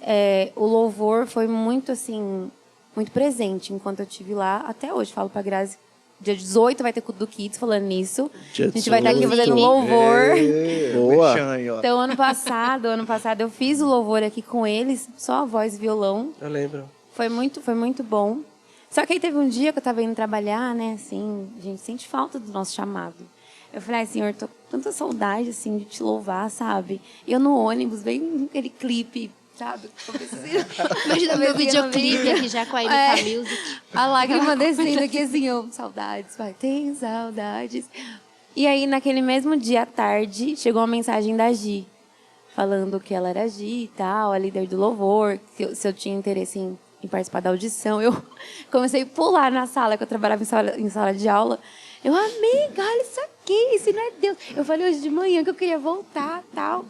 o louvor foi muito, assim, muito presente enquanto eu estive lá. Até hoje, falo pra Grazi, dia 18 vai ter culto do Kids falando nisso. A gente vai estar aqui fazendo louvor. Boa. Então, ano passado eu fiz o louvor aqui com eles, só a voz e violão. Eu lembro. Foi muito bom. Só que aí teve um dia que eu tava indo trabalhar, né, assim, a gente sente falta do nosso chamado. Eu falei, Senhor, tô com tanta saudade, assim, de te louvar, sabe? E eu no ônibus, bem aquele clipe, sabe? Imagina meu videoclipe aqui já com a MK Music. A lágrima descendo aqui, assim, saudades, pai, tem saudades. E aí, naquele mesmo dia à tarde, chegou uma mensagem da Gi, falando que ela era Gi e tal, a líder do louvor, se eu tinha interesse em participar da audição. Eu comecei a pular na sala, que eu trabalhava em sala de aula. Eu, amiga, olha isso aqui, isso não é Deus. Eu falei hoje de manhã que eu queria voltar e tal.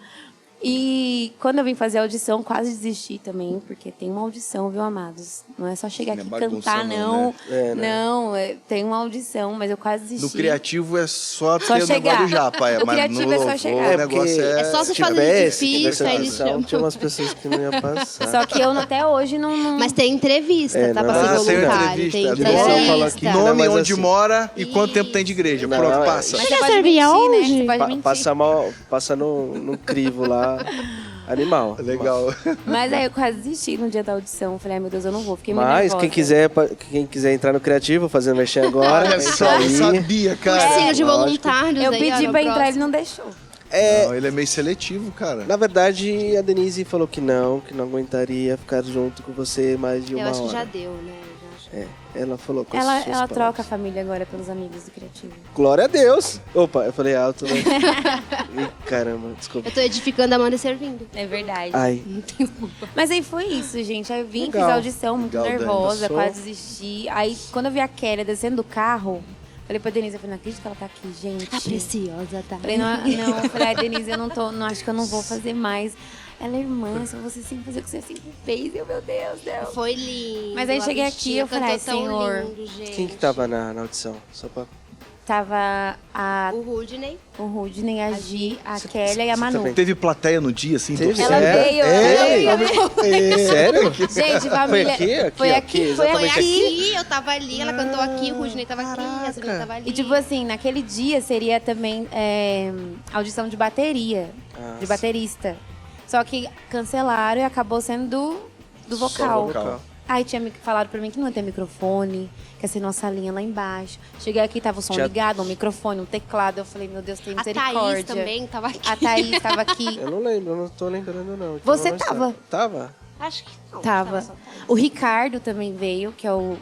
E quando eu vim fazer a audição, quase desisti também, porque tem uma audição, viu, amados? Não é só chegar aqui e cantar, não. Né? Não, tem uma audição, mas eu quase desisti. No criativo é só ter Só o negócio chegar. do japa, O mas criativo no é só louvor chegar. o negócio É só se fazer tivesse, difícil, aí eles audição, chamam. tinha umas pessoas que não iam passar. Só que eu até hoje não... Mas tem entrevista, tá? não. Pra ser Ah, tem voluntário. Tem entrevista. Igual fala aqui, entrevista. não, nome, mas onde assim- mora e quanto tempo tem de igreja. Não, Pronto, é- passa. Mas Você você já pode servia mentir, né? hoje? Você pode mentir. Passa no crivo lá, animal. Legal. Mas aí eu quase desisti no dia da audição. Falei, ai meu Deus, eu não vou. Fiquei muito Mas nervosa. quem quiser entrar no criativo, fazendo mexer agora, Olha é isso só, aí. sabia, cara. Cursinho de lógico. voluntários. Eu aí, ó, pedi no pra entrar, próximo. ele não deixou. Não, ele é meio seletivo, cara. Na verdade, a Denise falou que não aguentaria ficar junto com você mais de uma Eu acho hora. que já deu, né? Ela falou com Ela as suas troca a palavras. família agora pelos amigos do Criativo. Glória a Deus! Opa, eu falei alto, né? Ih, caramba, desculpa. Eu tô edificando, Amanda e servindo. É verdade. Ai, Mas aí foi isso, gente. Aí eu vim, Legal. fiz a audição, muito Legal, Dani, nervosa, passou. quase desisti. Aí, quando eu vi a Kelly descendo do carro, falei pra Denise, eu falei, não acredito que ela tá aqui, gente. Tá preciosa, tá? Falei, não, eu falei, Denise, não acho que eu não vou fazer mais. Ela é irmã, só você sempre fazer o que você sempre fez. Eu, meu Deus, Deus. Foi lindo. Mas aí a cheguei bichinha aqui, eu falei, cantou tão Senhor. lindo, gente. quem que tava na audição? Só pra... Tava O Rudney. o Rudney, a Gi, a Kelly e a Manu. também. Teve plateia no dia, assim? Teve? torcida? Ela veio, Sério? Gente, família. Foi aqui? Foi Foi Exatamente aqui, eu tava ali, ela cantou aqui, o Rudney tava aqui, a Sabrina tava ali. E tipo assim, naquele dia seria também audição de bateria, de baterista. Só que cancelaram e acabou sendo do vocal. vocal. Aí tinha falado pra mim que não ia ter microfone, que ia ser nossa linha lá embaixo. Cheguei aqui, tava o som Tinha- ligado, um microfone, um teclado. Eu falei, meu Deus, tem a misericórdia. Thaís também tava aqui. A Thaís tava aqui. Eu não lembro, eu não tô lembrando não. Então Você vamos tava. lá. Tava? Acho que não. Tava. só Thaís. O Ricardo também veio, que é o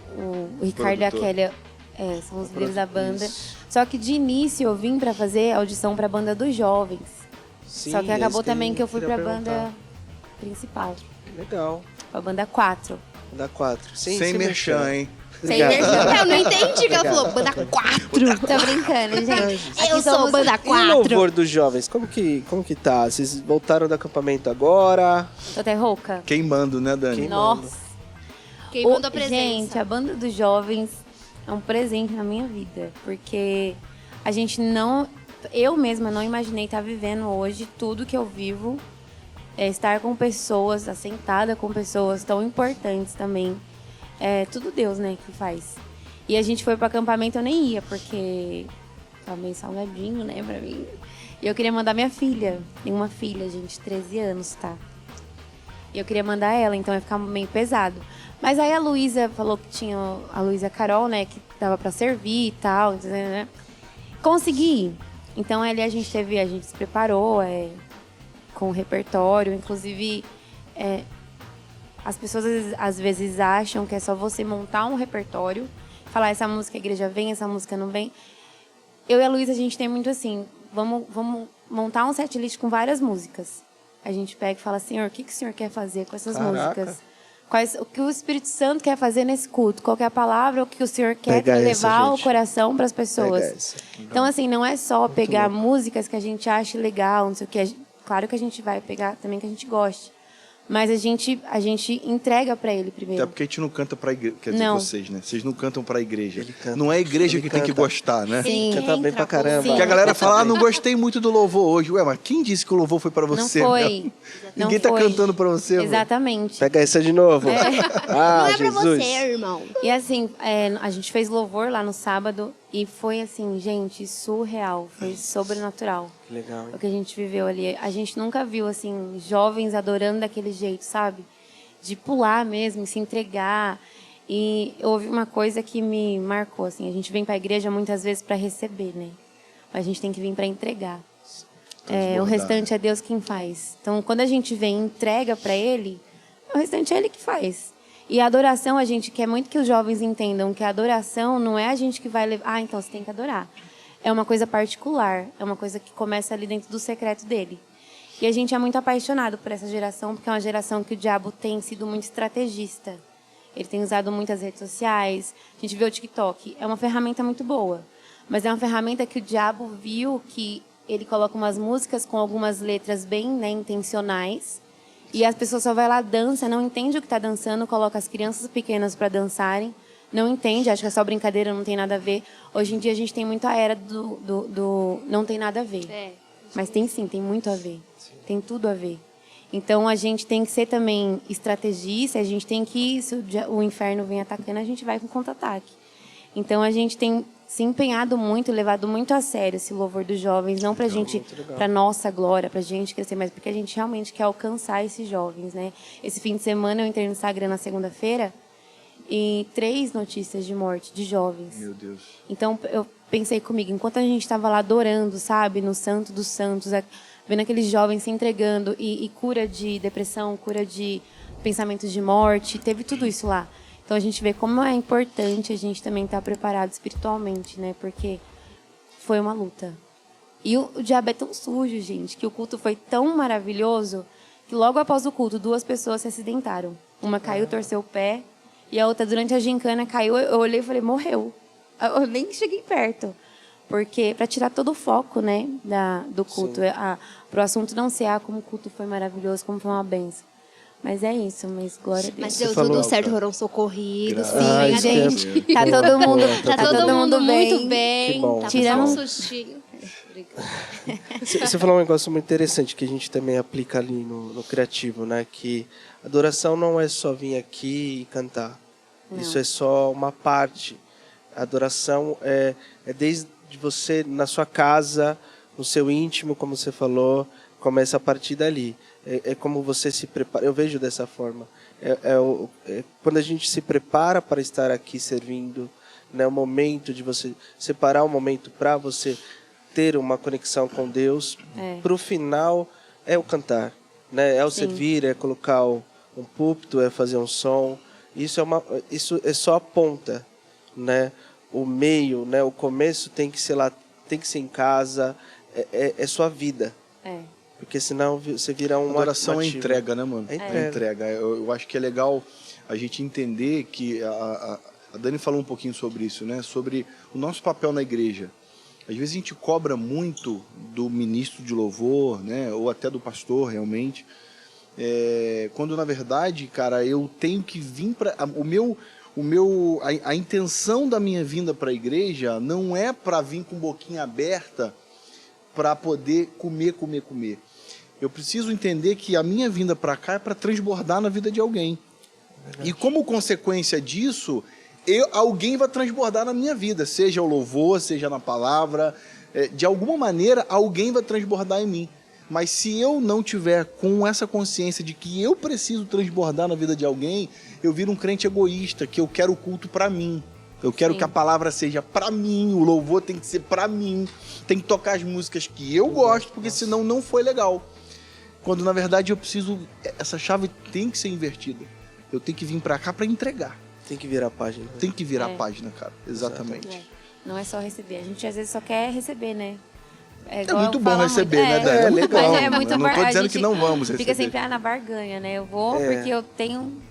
Ricardo e a Produtor. Kelly, são os líderes da banda. Só que de início eu vim pra fazer audição pra banda dos jovens. Sim, Só que acabou esse também que eu fui pra queria banda perguntar. principal, Legal. pra banda 4. Dá 4. Sem merchan, hein? Sem Obrigado. merchan. Eu não entendi que ela falou, banda 4. Tô brincando, gente. Eu sou somos- banda E o 4. louvor dos jovens, como que tá? Vocês voltaram do acampamento agora? Tô até rouca. Queimando, né, Dani? Queimando. Nossa. Quem mandou a presença? Gente, a banda dos jovens é um presente na minha vida. Porque a gente não... Eu mesma não imaginei estar vivendo hoje tudo que eu vivo. Estar com pessoas, assentada com pessoas tão importantes também. É tudo Deus, né, que faz. E a gente foi pro acampamento, eu nem ia, porque tava meio salgadinho, né, pra mim. E eu queria mandar minha filha. Tem uma filha, gente, 13 anos, tá? E eu queria mandar ela, então ia ficar meio pesado. Mas aí a Luísa falou que tinha... A Luísa Carol, né, que dava pra servir e tal, entendeu, né? Consegui. Então ali a gente se preparou com o repertório. Inclusive, as pessoas às vezes acham que é só você montar um repertório, falar essa música a igreja vem, essa música não vem. Eu e a Luísa, a gente tem muito assim, vamos montar um setlist com várias músicas. A gente pega e fala, Senhor, o que o Senhor quer fazer com essas Caraca. músicas? O que o Espírito Santo quer fazer nesse culto? Qual que é a palavra, o que o Senhor quer Pega essa, levar ao gente. coração para as Pega pessoas? essa. Então, assim, não é só pegar músicas que a gente acha legal, não sei o que. Claro que a gente vai pegar também que a gente goste. Mas a gente entrega para ele primeiro. Até porque a gente não canta pra igreja. Quer dizer, Não. vocês, né? Vocês não cantam pra igreja. Ele canta. Não é a igreja Ele que tem que canta. gostar, né? Sim. Canta bem pra caramba. Sim. Porque a galera fala, não gostei muito do louvor hoje. Ué, mas quem disse que o louvor foi pra Não você? foi. Meu? Não Ninguém tá foi. cantando pra você, mano. Exatamente. Pega essa de novo. Ah, Não é pra Jesus. você, irmão. E assim, a gente fez louvor lá no sábado e foi assim, gente, surreal. Foi sobrenatural. Legal, hein? O que a gente viveu ali. A gente nunca viu, assim, jovens adorando daquele jeito, sabe? De pular mesmo, se entregar. E houve uma coisa que me marcou, assim. A gente vem para a igreja muitas vezes para receber, né? Mas a gente tem que vir para entregar. O restante é Deus quem faz. Então, quando a gente vem e entrega para Ele, o restante é Ele que faz. E a adoração, a gente quer muito que os jovens entendam que a adoração não é a gente que vai levar... Ah, então você tem que adorar. é uma coisa particular, é uma coisa que começa ali dentro do secreto dele. E a gente é muito apaixonado por essa geração, porque é uma geração que o diabo tem sido muito estrategista. Ele tem usado muitas redes sociais, a gente vê o TikTok, é uma ferramenta muito boa, mas é uma ferramenta que o diabo viu que ele coloca umas músicas com algumas letras bem, né, intencionais, e as pessoas só vai lá, dança, não entende o que está dançando, coloca as crianças pequenas para dançarem, não entende, acha que é só brincadeira, não tem nada a ver. Hoje em dia a gente tem muito a era do não tem nada a ver. Mas tem sim, tem muito a ver. Tem tudo a ver. Então a gente tem que ser também estrategista, a gente tem que, se o inferno vem atacando, a gente vai com contra-ataque. Então a gente tem se empenhado muito, levado muito a sério esse louvor dos jovens, não pra gente, pra nossa glória, pra gente crescer, mas porque a gente realmente quer alcançar esses jovens, né? Esse fim de semana eu entrei no Instagram na segunda-feira e 3 notícias de morte de jovens. Meu Deus. Então eu pensei comigo, enquanto a gente estava lá adorando, sabe, no Santo dos Santos, vendo aqueles jovens se entregando e cura de depressão, cura de pensamentos de morte, teve tudo isso lá. Então a gente vê como é importante a gente também estar preparado espiritualmente, né? Porque foi uma luta. E o diabo é tão sujo, gente, que o culto foi tão maravilhoso que logo após o culto 2 pessoas se acidentaram. Uma caiu, torceu o pé, e a outra durante a gincana caiu. Eu olhei e falei, morreu. Eu nem cheguei perto. Porque para tirar todo o foco, né, do culto, para o assunto não ser como o culto foi maravilhoso, como foi uma bênção. Mas é isso, mas glória a Deus. Mas deu tudo certo, foram socorridos, sim, Ai, gente. Tá todo mundo, Tá todo mundo muito bem. Que bom. Tá Tiramos só um sustinho. Você falou um negócio muito interessante que a gente também aplica ali no criativo, né? Que adoração não é só vir aqui e cantar. Não. Isso é só uma parte. A adoração é desde você, na sua casa, no seu íntimo, como você falou, começa a partir dali. É como você se prepara. Eu vejo dessa forma. Quando a gente se prepara para estar aqui servindo, né? O momento de você separar um momento para você ter uma conexão com Deus. Para o final é o cantar, né? É o servir, é colocar um púlpito, é fazer um som. Isso é só a ponta, né? O meio, né? O começo tem que ser lá, tem que ser em casa. É sua vida. Porque senão você vira um adoração é entrega, né, mano? É entrega. Eu acho que é legal a gente entender que a Dani falou um pouquinho sobre isso, né? Sobre o nosso papel na igreja. Às vezes a gente cobra muito do ministro de louvor, né? Ou até do pastor, realmente. Quando, na verdade, cara, eu tenho que vir para... A intenção da minha vinda para a igreja não é para vir com boquinha aberta para poder comer. Eu preciso entender que a minha vinda para cá é para transbordar na vida de alguém. E como consequência disso, alguém vai transbordar na minha vida, seja o louvor, seja na palavra, de alguma maneira alguém vai transbordar em mim. Mas se eu não tiver com essa consciência de que eu preciso transbordar na vida de alguém, eu viro um crente egoísta, que eu quero o culto para mim. Eu quero que a palavra seja para mim, o louvor tem que ser para mim, tem que tocar as músicas que eu gosto, porque senão não foi legal. Quando na verdade eu preciso, essa chave tem que ser invertida. Eu tenho que vir para cá para entregar. Tem que virar a página. Tem que virar a página, cara. Exatamente. Não é só receber, a gente às vezes só quer receber, né? É muito bom receber, né, Dani? É legal. Mas é muito eu não tô dizendo que não vamos receber. Fica sempre na barganha, né? Eu vou porque eu tenho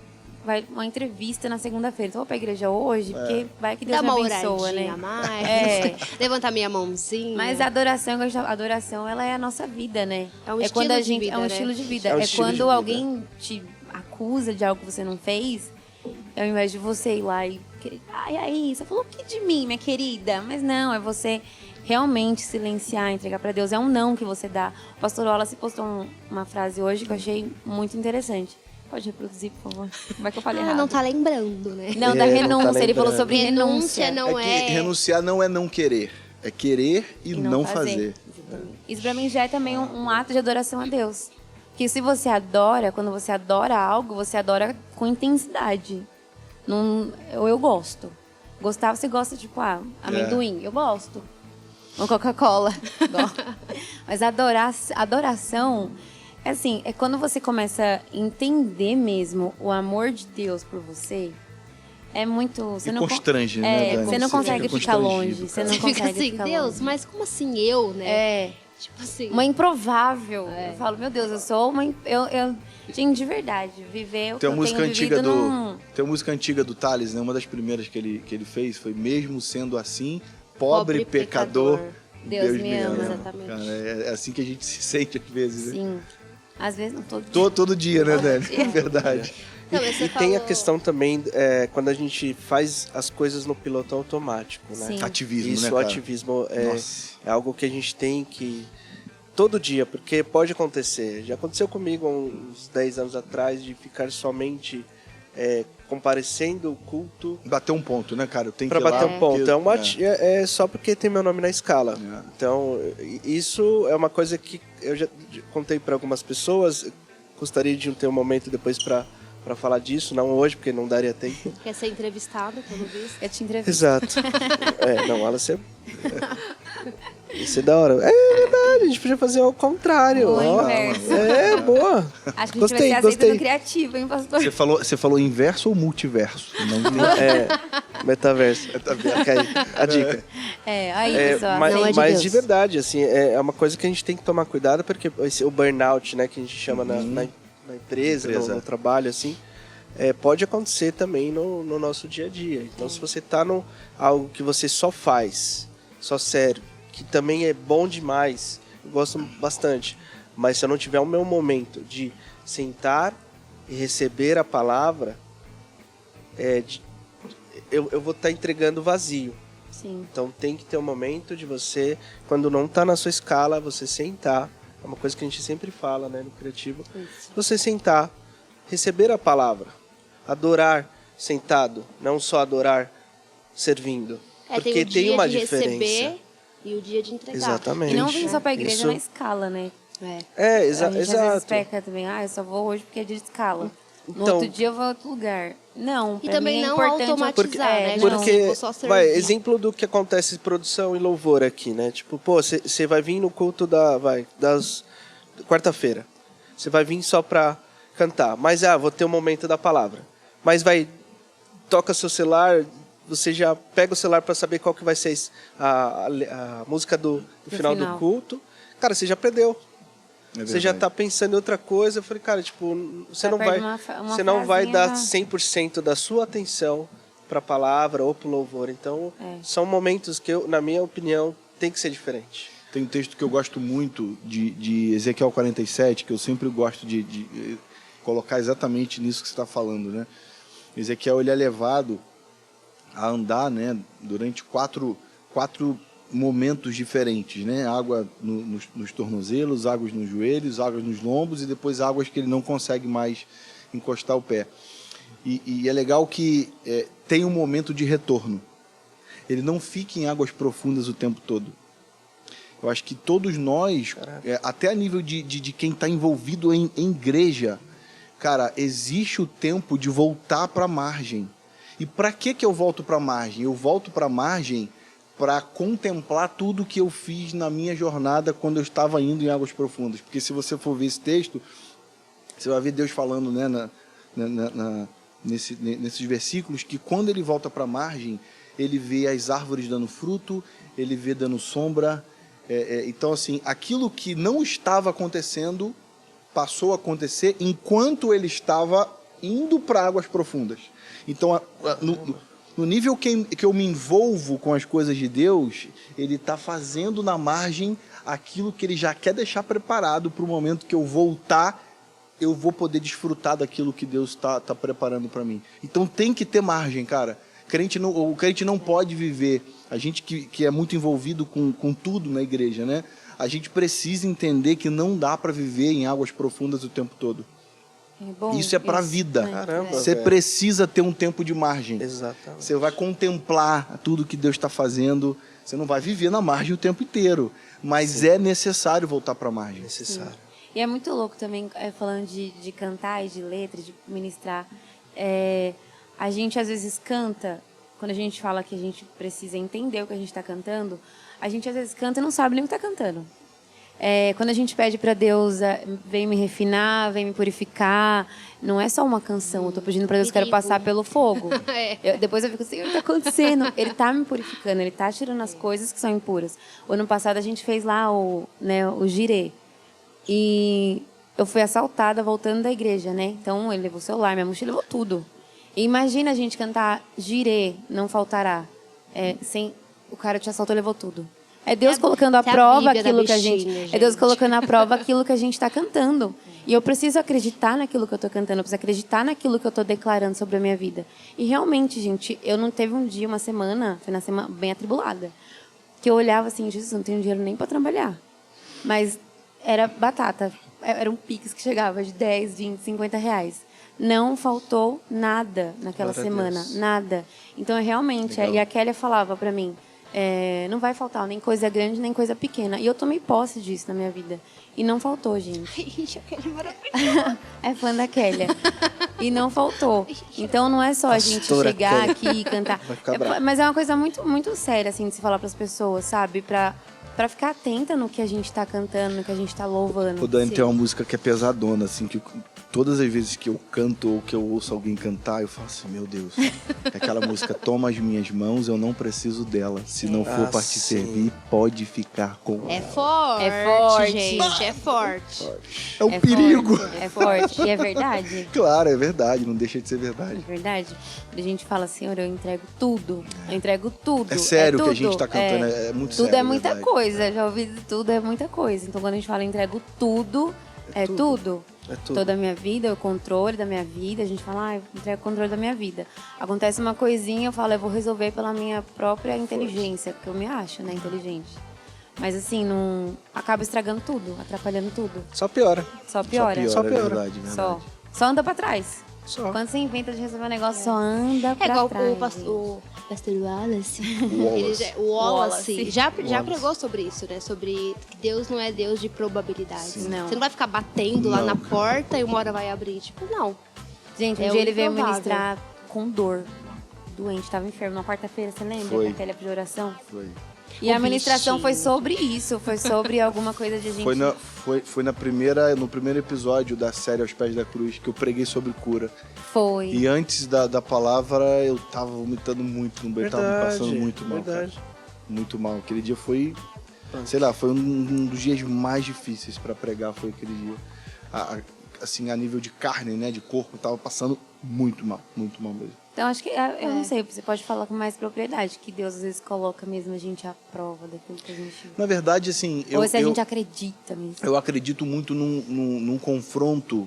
uma entrevista na segunda-feira. Então eu vou pra igreja hoje, porque vai que Deus me abençoa, né? Dá uma mais. Levantar minha mãozinha. Mas a adoração, ela é a nossa vida, né? É um estilo de vida, É um né? estilo de vida. É um É estilo de quando vida. alguém te acusa de algo que você não fez, ao invés de você ir lá e querer... Ai, aí, você falou o que de mim, minha querida? Mas não, é você realmente silenciar, entregar para Deus. É um não que você dá. O pastor Wallace postou uma frase hoje que eu achei muito interessante. Pode reproduzir, por favor? Como é que eu falei errado? Não tá lembrando, né? Não, da não renúncia. tá Ele falou lembrando. sobre Renúncia renúncia. não É que renunciar não é não querer. É querer e não fazer. Isso pra mim já é também um ato de adoração a Deus. Que se você adora, quando você adora algo, você adora com intensidade. Eu gosto. Gostar, você gosta, tipo, amendoim. Eu gosto. Uma Coca-Cola. Mas adoração, assim, é quando você começa a entender mesmo o amor de Deus por você. É muito... Você não constrange, né, Dani? Você não consegue fica ficar longe. constrangido, Você não Você fica consegue assim, ficar Deus, longe. mas como assim eu, né? É. Tipo assim. Uma improvável. Eu falo, meu Deus, eu sou uma... Gente, de verdade, viver o que Tem eu uma música tenho antiga vivido Tem uma música antiga do Thales, né? Uma das primeiras que ele fez foi Mesmo Sendo Assim, Pobre Pecador, Deus me ama. Exatamente. Cara, é assim que a gente se sente às vezes, né? Sim. Às vezes não todo dia. Todo dia, né, Dani? É verdade. Então, mas você E tem a falou- questão também, quando a gente faz as coisas no piloto automático, né? Sim. Ativismo, Isso, né, o cara? ativismo Nossa. é algo que a gente tem que... Todo dia, porque pode acontecer. Já aconteceu comigo há uns 10 anos atrás, de ficar somente comparecendo o culto Bater um ponto, né, cara? Eu tenho para que ir lá bater um ponto. porque- É só porque tem meu nome na escala. É. Então, isso é uma coisa que eu já contei para algumas pessoas. Gostaria de ter um momento depois para falar disso, não hoje, porque não daria tempo. Quer ser entrevistado, pelo visto. Eu te entrevisto. Exato. Não, ela ser. Isso é da hora. É verdade, a gente podia fazer ao contrário. O ó. inverso. É, boa. Acho que a gente Gostei, vai ser aceito gostei. no criativo, hein, pastor? Você falou inverso ou multiverso? Não tem... Metaverso. Fica aí a dica. Aí, pessoal. Mas, Não é de mas Deus. de verdade, assim, é uma coisa que a gente tem que tomar cuidado, porque o burnout, né, que a gente chama na empresa, no trabalho, assim, pode acontecer também no nosso dia a dia. Então, se você tá algo que você só faz, só serve, que também é bom demais, eu gosto bastante, mas se eu não tiver o meu momento de sentar e receber a palavra, eu vou estar entregando vazio. Sim. Então tem que ter um momento de você, quando não está na sua escala, você sentar. É uma coisa que a gente sempre fala, né, no criativo. Isso. Você sentar, receber a palavra, adorar sentado, não só adorar servindo. Porque tem o dia uma de diferença. receber e o dia de entregar. Exatamente. E não vem só pra igreja Isso- na escala, né? É. A gente às vezes Exato. peca também, eu só vou hoje porque é dia de escala. No Então- outro dia eu vou a outro lugar. Não, E pra também mim é não importante automatizar, né? não. Porque, Vou só servir. vai, exemplo do que acontece em produção e louvor aqui, né? Tipo, pô, você vai vir no culto das quarta-feira. Você vai vir só pra cantar. Mas, vou ter um momento da palavra. Mas toca seu celular, você já pega o celular pra saber qual que vai ser a música do final do culto. Cara, você já perdeu. Você já tá pensando em outra coisa. Eu falei, cara, tipo, você não vai, você não vai dar 100% da sua atenção para a palavra ou para o louvor. Então, são momentos que, na minha opinião, tem que ser diferente. Tem um texto que eu gosto muito de Ezequiel 47, que eu sempre gosto de colocar exatamente nisso que você está falando, né? Ezequiel, ele é levado a andar, né, durante quatro momentos diferentes, né? Água nos tornozelos, águas nos joelhos, águas nos lombos e depois águas que ele não consegue mais encostar o pé. E é legal que tem um momento de retorno. Ele não fica em águas profundas o tempo todo. Eu acho que todos nós, até a nível de quem está envolvido em igreja, cara, existe o tempo de voltar para a margem. E para que eu volto para a margem? Eu volto para a margem para contemplar tudo que eu fiz na minha jornada quando eu estava indo em águas profundas. Porque se você for ver esse texto, você vai ver Deus falando, né, nesses versículos, que quando ele volta para a margem, ele vê as árvores dando fruto, ele vê dando sombra. Então, assim, aquilo que não estava acontecendo, passou a acontecer enquanto ele estava indo para águas profundas. Então, no nível que eu me envolvo com as coisas de Deus, ele está fazendo na margem aquilo que ele já quer deixar preparado para o momento que eu voltar, eu vou poder desfrutar daquilo que Deus está preparando para mim. Então tem que ter margem, cara. O crente não pode viver, a gente que é muito envolvido com tudo na igreja, né? A gente precisa entender que não dá para viver em águas profundas o tempo todo. Isso é para a vida. Caramba, você precisa ter um tempo de margem. Exatamente. Você vai contemplar tudo que Deus está fazendo. Você não vai viver na margem o tempo inteiro. Mas é necessário voltar para a margem. Necessário. E é muito louco também, falando de cantar e de letra, de ministrar. A gente às vezes canta, quando a gente fala que a gente precisa entender o que a gente está cantando, a gente às vezes canta e não sabe nem o que está cantando. Quando a gente pede para Deus, vem me refinar, vem me purificar, não é só uma canção. Eu tô pedindo para Deus, quero passar pelo fogo. Depois eu fico assim, o que tá acontecendo? Ele tá me purificando, ele tá tirando as coisas que são impuras. O ano passado a gente fez lá o girê. E eu fui assaltada voltando da igreja, né? Então ele levou o celular, minha mochila, levou tudo. E imagina a gente cantar girê, não faltará. Sem o cara te assaltou, levou tudo. É Deus colocando à prova aquilo que a gente... É Deus colocando à prova aquilo que a gente está cantando. E eu preciso acreditar naquilo que eu estou cantando. Eu preciso acreditar naquilo que eu estou declarando sobre a minha vida. E realmente, gente, eu não teve um dia, uma semana, foi na semana bem atribulada, que eu olhava assim, Jesus, não tenho dinheiro nem para trabalhar. Mas era batata. Era um pix que chegava de 10, 20, 50 reais. Não faltou nada naquela semana. Nada. Então, realmente... E a Kélia falava para mim... não vai faltar nem coisa grande, nem coisa pequena. E eu tomei posse disso na minha vida. E não faltou, gente. Ixi, a Kélia é maravilhosa. É fã da Kélia. E não faltou. Então não é só a gente chegar aqui e cantar. Mas é uma coisa muito, muito séria, assim, de se falar para as pessoas, sabe? Pra ficar atenta no que a gente tá cantando, no que a gente tá louvando. O Dani tem uma música que é pesadona, assim, que todas as vezes que eu canto ou que eu ouço alguém cantar, eu falo assim, meu Deus, aquela música, toma as minhas mãos, eu não preciso dela. Se não for para te servir, pode ficar com ela. É forte, gente, é forte. É um perigo. É forte, e é verdade. Claro, é verdade, não deixa de ser verdade. É verdade. A gente fala, Senhor, eu entrego tudo. Eu entrego tudo. É sério tudo. que a gente tá cantando, é muito tudo sério. Tudo é muita verdade. coisa, já ouvi de tudo, é muita coisa. Então quando a gente fala, entrego tudo, é tudo. É tudo. Toda a minha vida, o controle da minha vida. A gente fala, eu entrego o controle da minha vida. Acontece uma coisinha, eu falo, eu vou resolver pela minha própria inteligência, porque eu me acho, né, inteligente. Mas assim, não acaba estragando tudo, atrapalhando tudo. Só piora. Só piora. Só piora. É verdade, verdade. Só anda pra trás. Só. Quando você inventa de resolver um negócio, só anda pra igual trás. o pastor Wallace. Wallace. O Wallace já Wallace. pregou sobre isso, né? Sobre que Deus não é Deus de probabilidades. Sim. Não. Você não vai ficar batendo lá na porta e uma hora vai abrir. Tipo, não. Gente, um É dia o ele veio improvável. ministrar com dor. Doente, tava enfermo. Na quarta-feira, você lembra? Foi. Aquela de oração? Foi. E a ministração bichinho. foi sobre isso. Foi sobre alguma coisa de gente... Foi no primeiro episódio da série Aos Pés da Cruz que eu preguei sobre cura. Foi. E antes da palavra eu tava vomitando muito no banheiro, tava me passando muito mal, cara. Muito mal. Aquele dia foi, sei lá, foi um dos dias mais difíceis pra pregar, foi aquele dia. Assim, a nível de carne, né, de corpo, tava passando muito mal mesmo. Então, acho que, eu não sei, você pode falar com mais propriedade, que Deus às vezes coloca mesmo a gente à prova daquilo que a gente... Na verdade, assim... Ou se a gente acredita mesmo. Eu acredito muito num confronto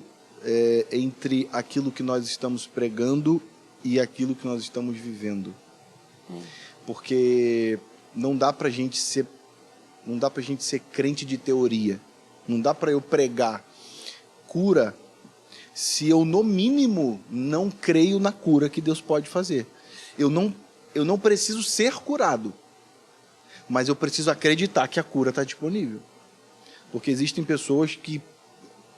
entre aquilo que nós estamos pregando e aquilo que nós estamos vivendo. Porque não dá pra gente ser crente de teoria. Não dá pra eu pregar cura se eu, no mínimo, não creio na cura que Deus pode fazer. Eu não preciso ser curado, mas eu preciso acreditar que a cura está disponível. Porque existem pessoas que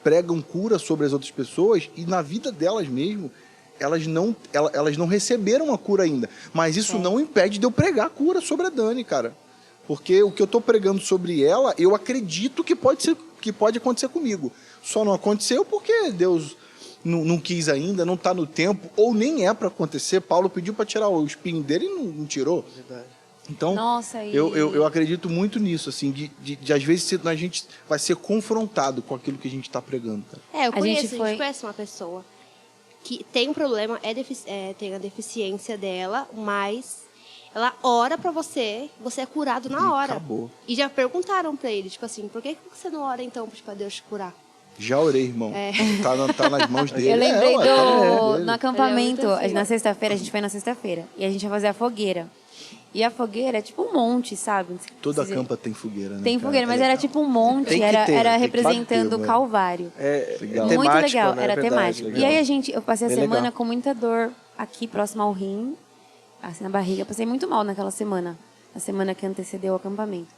pregam cura sobre as outras pessoas e na vida delas mesmo, elas não receberam a cura ainda. Mas isso não impede de eu pregar a cura sobre a Dani, cara. Porque o que eu estou pregando sobre ela, eu acredito que pode acontecer comigo. Só não aconteceu porque Deus não quis ainda, não está no tempo, ou nem é para acontecer. Paulo pediu para tirar o espinho dele e não tirou. Verdade. Então, Nossa, eu acredito muito nisso, assim, de às vezes a gente vai ser confrontado com aquilo que a gente está pregando. Cara. Eu conheço, gente a gente conhece uma pessoa que tem um problema, tem a deficiência dela, mas ela ora pra você é curado na hora. Acabou. E já perguntaram pra ele, tipo assim, por que você não ora então pra Deus te curar? Já orei, irmão. Tá nas mãos dele. Eu lembrei dele. no acampamento, Ele é muito assim. na sexta-feira, a gente foi na sexta-feira, e a gente ia fazer a fogueira. E a fogueira é tipo um monte, sabe? Toda campa tem fogueira, né? Tem cara? fogueira, mas era tipo um monte, Tem que era ter, tem que representando ter, o mano. Calvário. Legal. Muito temático, legal, né? era Verdade, temático. legal. E aí eu passei a Bem semana legal. com muita dor aqui, próximo ao rim, assim na barriga. Passei muito mal naquela semana, a semana que antecedeu o acampamento.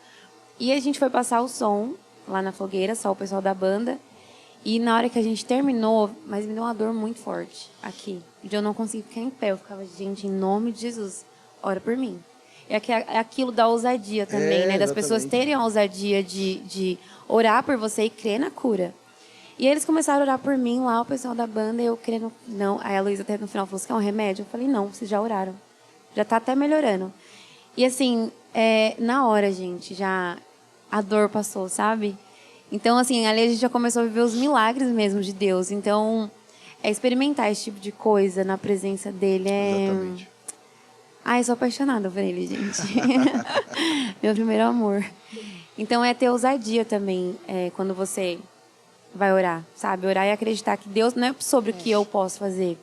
E a gente foi passar o som lá na fogueira, só o pessoal da banda. E na hora que a gente terminou, mas me deu uma dor muito forte aqui. De eu não conseguir ficar em pé. Eu ficava, gente, em nome de Jesus, ora por mim. é aquilo da ousadia também, né? Das pessoas terem a ousadia de orar por você e crer na cura. E eles começaram a orar por mim lá, o pessoal da banda, e eu crendo... Não, aí a Luísa até no final falou, você quer um remédio? Eu falei, não, vocês já oraram. Já tá até melhorando. E assim, na hora, gente, já a dor passou, sabe? Então, assim, ali a gente já começou a viver os milagres mesmo de Deus. Então, experimentar esse tipo de coisa na presença dele Exatamente. Ai, eu sou apaixonada por ele, gente. Meu primeiro amor. Então, é ter ousadia também, quando você vai orar, sabe? Orar e acreditar que Deus não é sobre o que eu posso fazer,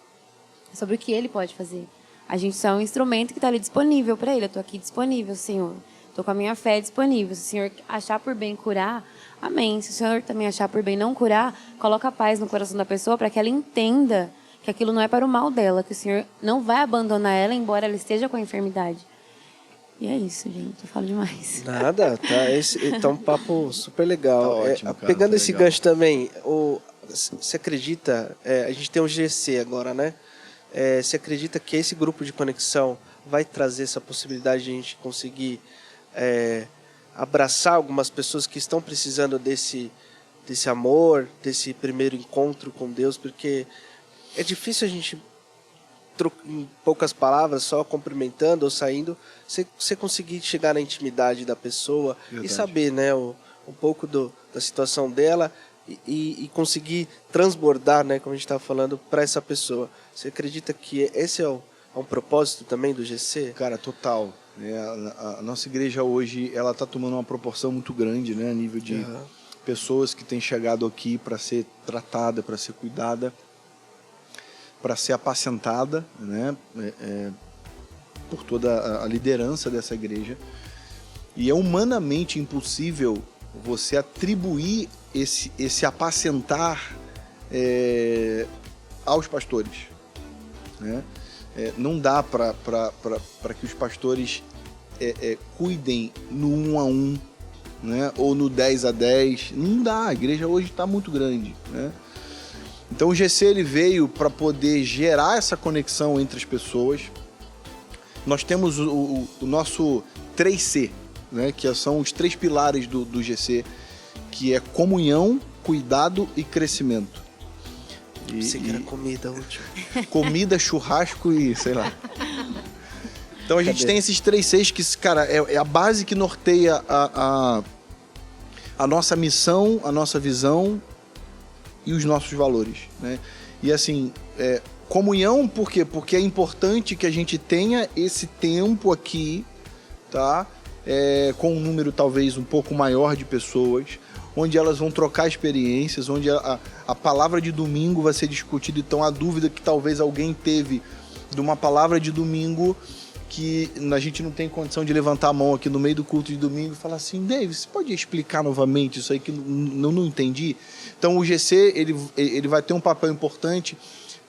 é sobre o que Ele pode fazer. A gente só é um instrumento que está ali disponível para Ele. Eu estou aqui disponível, Senhor. Estou com a minha fé disponível. Se o Senhor achar por bem curar, amém. Se o Senhor também achar por bem não curar, coloca a paz no coração da pessoa para que ela entenda que aquilo não é para o mal dela, que o Senhor não vai abandonar ela, embora ela esteja com a enfermidade. E é isso, gente. Eu falo demais. Nada, tá um papo super legal. Tá ótimo, cara, pegando tá esse legal. gancho também, você acredita, a gente tem um GC agora, né? Você acredita que esse grupo de conexão vai trazer essa possibilidade de a gente conseguir abraçar algumas pessoas que estão precisando desse amor, desse primeiro encontro com Deus? Porque é difícil a gente, em poucas palavras, só cumprimentando ou saindo, você conseguir chegar na intimidade da pessoa. Verdade. E saber, né, um pouco da situação dela e conseguir transbordar, né, como a gente estava falando, para essa pessoa. Você acredita que esse é um propósito também do GC? Cara, total. A nossa igreja hoje, ela está tomando uma proporção muito grande, né, a nível de pessoas que têm chegado aqui para ser tratada, para ser cuidada, para ser apacentada, né, por toda a liderança dessa igreja. E é humanamente impossível você atribuir esse apacentar aos pastores, né? Não dá para que os pastores cuidem no 1 a 1, né? Ou no 10 a 10. Não dá, a igreja hoje está muito grande, né? Então o GC ele veio para poder gerar essa conexão entre as pessoas. Nós temos o nosso 3C, né? Que são os 3 pilares do GC, que é comunhão, cuidado e crescimento. Você quer comida útil. Comida, churrasco e sei lá. Então a gente tem esses 3 Cs que, cara, é a base que norteia a nossa missão, a nossa visão e os nossos valores, né? E assim, comunhão, por quê? Porque é importante que a gente tenha esse tempo aqui, tá? Com um número talvez um pouco maior de pessoas, onde elas vão trocar experiências, onde a palavra de domingo vai ser discutida. Então a dúvida que talvez alguém teve de uma palavra de domingo, que a gente não tem condição de levantar a mão aqui no meio do culto de domingo e falar assim, David, você pode explicar novamente isso aí que não entendi? Então o GC ele vai ter um papel importante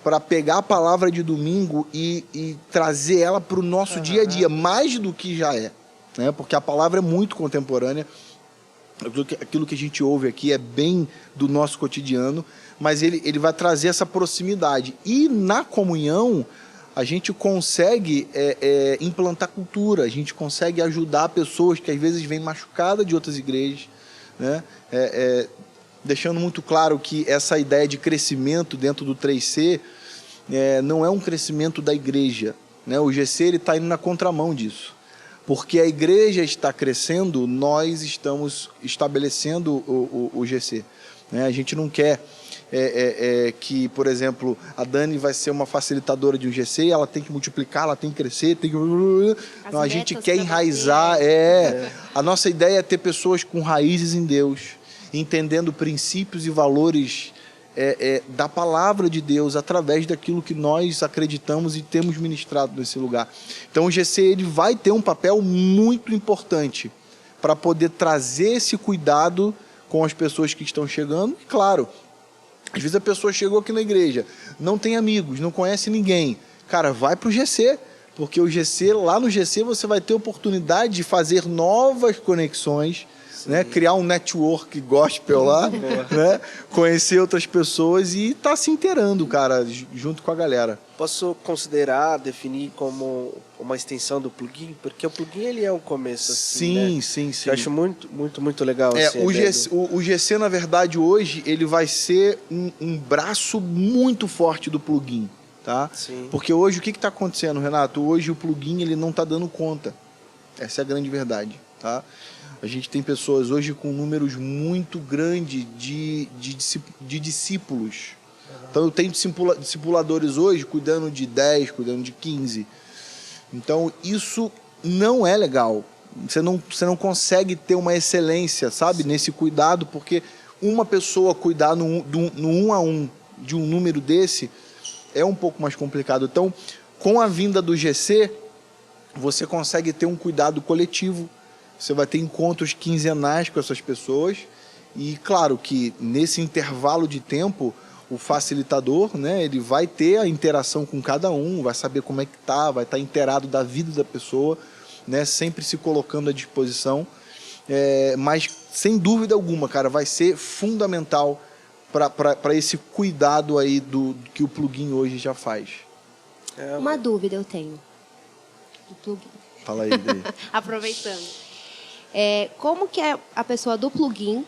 para pegar a palavra de domingo e trazer ela para o nosso dia a dia, mais do que já é, né? Porque a palavra é muito contemporânea. Aquilo que a gente ouve aqui é bem do nosso cotidiano, mas ele vai trazer essa proximidade. E na comunhão, a gente consegue implantar cultura, a gente consegue ajudar pessoas que às vezes vêm machucadas de outras igrejas, né? Deixando muito claro que essa ideia de crescimento dentro do 3C não é um crescimento da igreja, né? O GC está indo na contramão disso. Porque a igreja está crescendo, nós estamos estabelecendo o GC, né? A gente não quer que, por exemplo, a Dani vai ser uma facilitadora de um GC, ela tem que multiplicar, ela tem que crescer, tem que... Não, a gente quer enraizar. A nossa ideia é ter pessoas com raízes em Deus, entendendo princípios e valores da palavra de Deus através daquilo que nós acreditamos e temos ministrado nesse lugar. Então o GC ele vai ter um papel muito importante para poder trazer esse cuidado com as pessoas que estão chegando. E claro, às vezes a pessoa chegou aqui na igreja, não tem amigos, não conhece ninguém. Cara, vai para o GC, porque lá no GC você vai ter oportunidade de fazer novas conexões, né? Criar um network gospel lá, né? Conhecer outras pessoas e tá se inteirando, cara, junto com a galera. Posso considerar, definir como uma extensão do plugin? Porque o plugin, ele é um começo, assim, Sim. Eu acho muito legal. Assim, O GC, na verdade, hoje, ele vai ser um braço muito forte do plugin, tá? Sim. Porque hoje, o que está acontecendo, Renato? Hoje o plugin, ele não está dando conta. Essa é a grande verdade, tá? A gente tem pessoas hoje com números muito grandes de discípulos. Então, eu tenho discipuladores hoje cuidando de 10, cuidando de 15. Então, isso não é legal. Você não consegue ter uma excelência, sabe? Nesse cuidado, porque uma pessoa cuidar no 1 a 1 de um número desse é um pouco mais complicado. Então, com a vinda do GC, você consegue ter um cuidado coletivo. Você vai ter encontros quinzenais com essas pessoas. E, claro, que nesse intervalo de tempo, o facilitador, né, ele vai ter a interação com cada um, vai saber como é que tá, vai estar inteirado da vida da pessoa, né, sempre se colocando à disposição. Mas, sem dúvida alguma, cara, vai ser fundamental para esse cuidado aí do que o plugin hoje já faz. Uma dúvida eu tenho. Do plugin. Fala aí, Dê. Aproveitando. Como que a pessoa do plugin,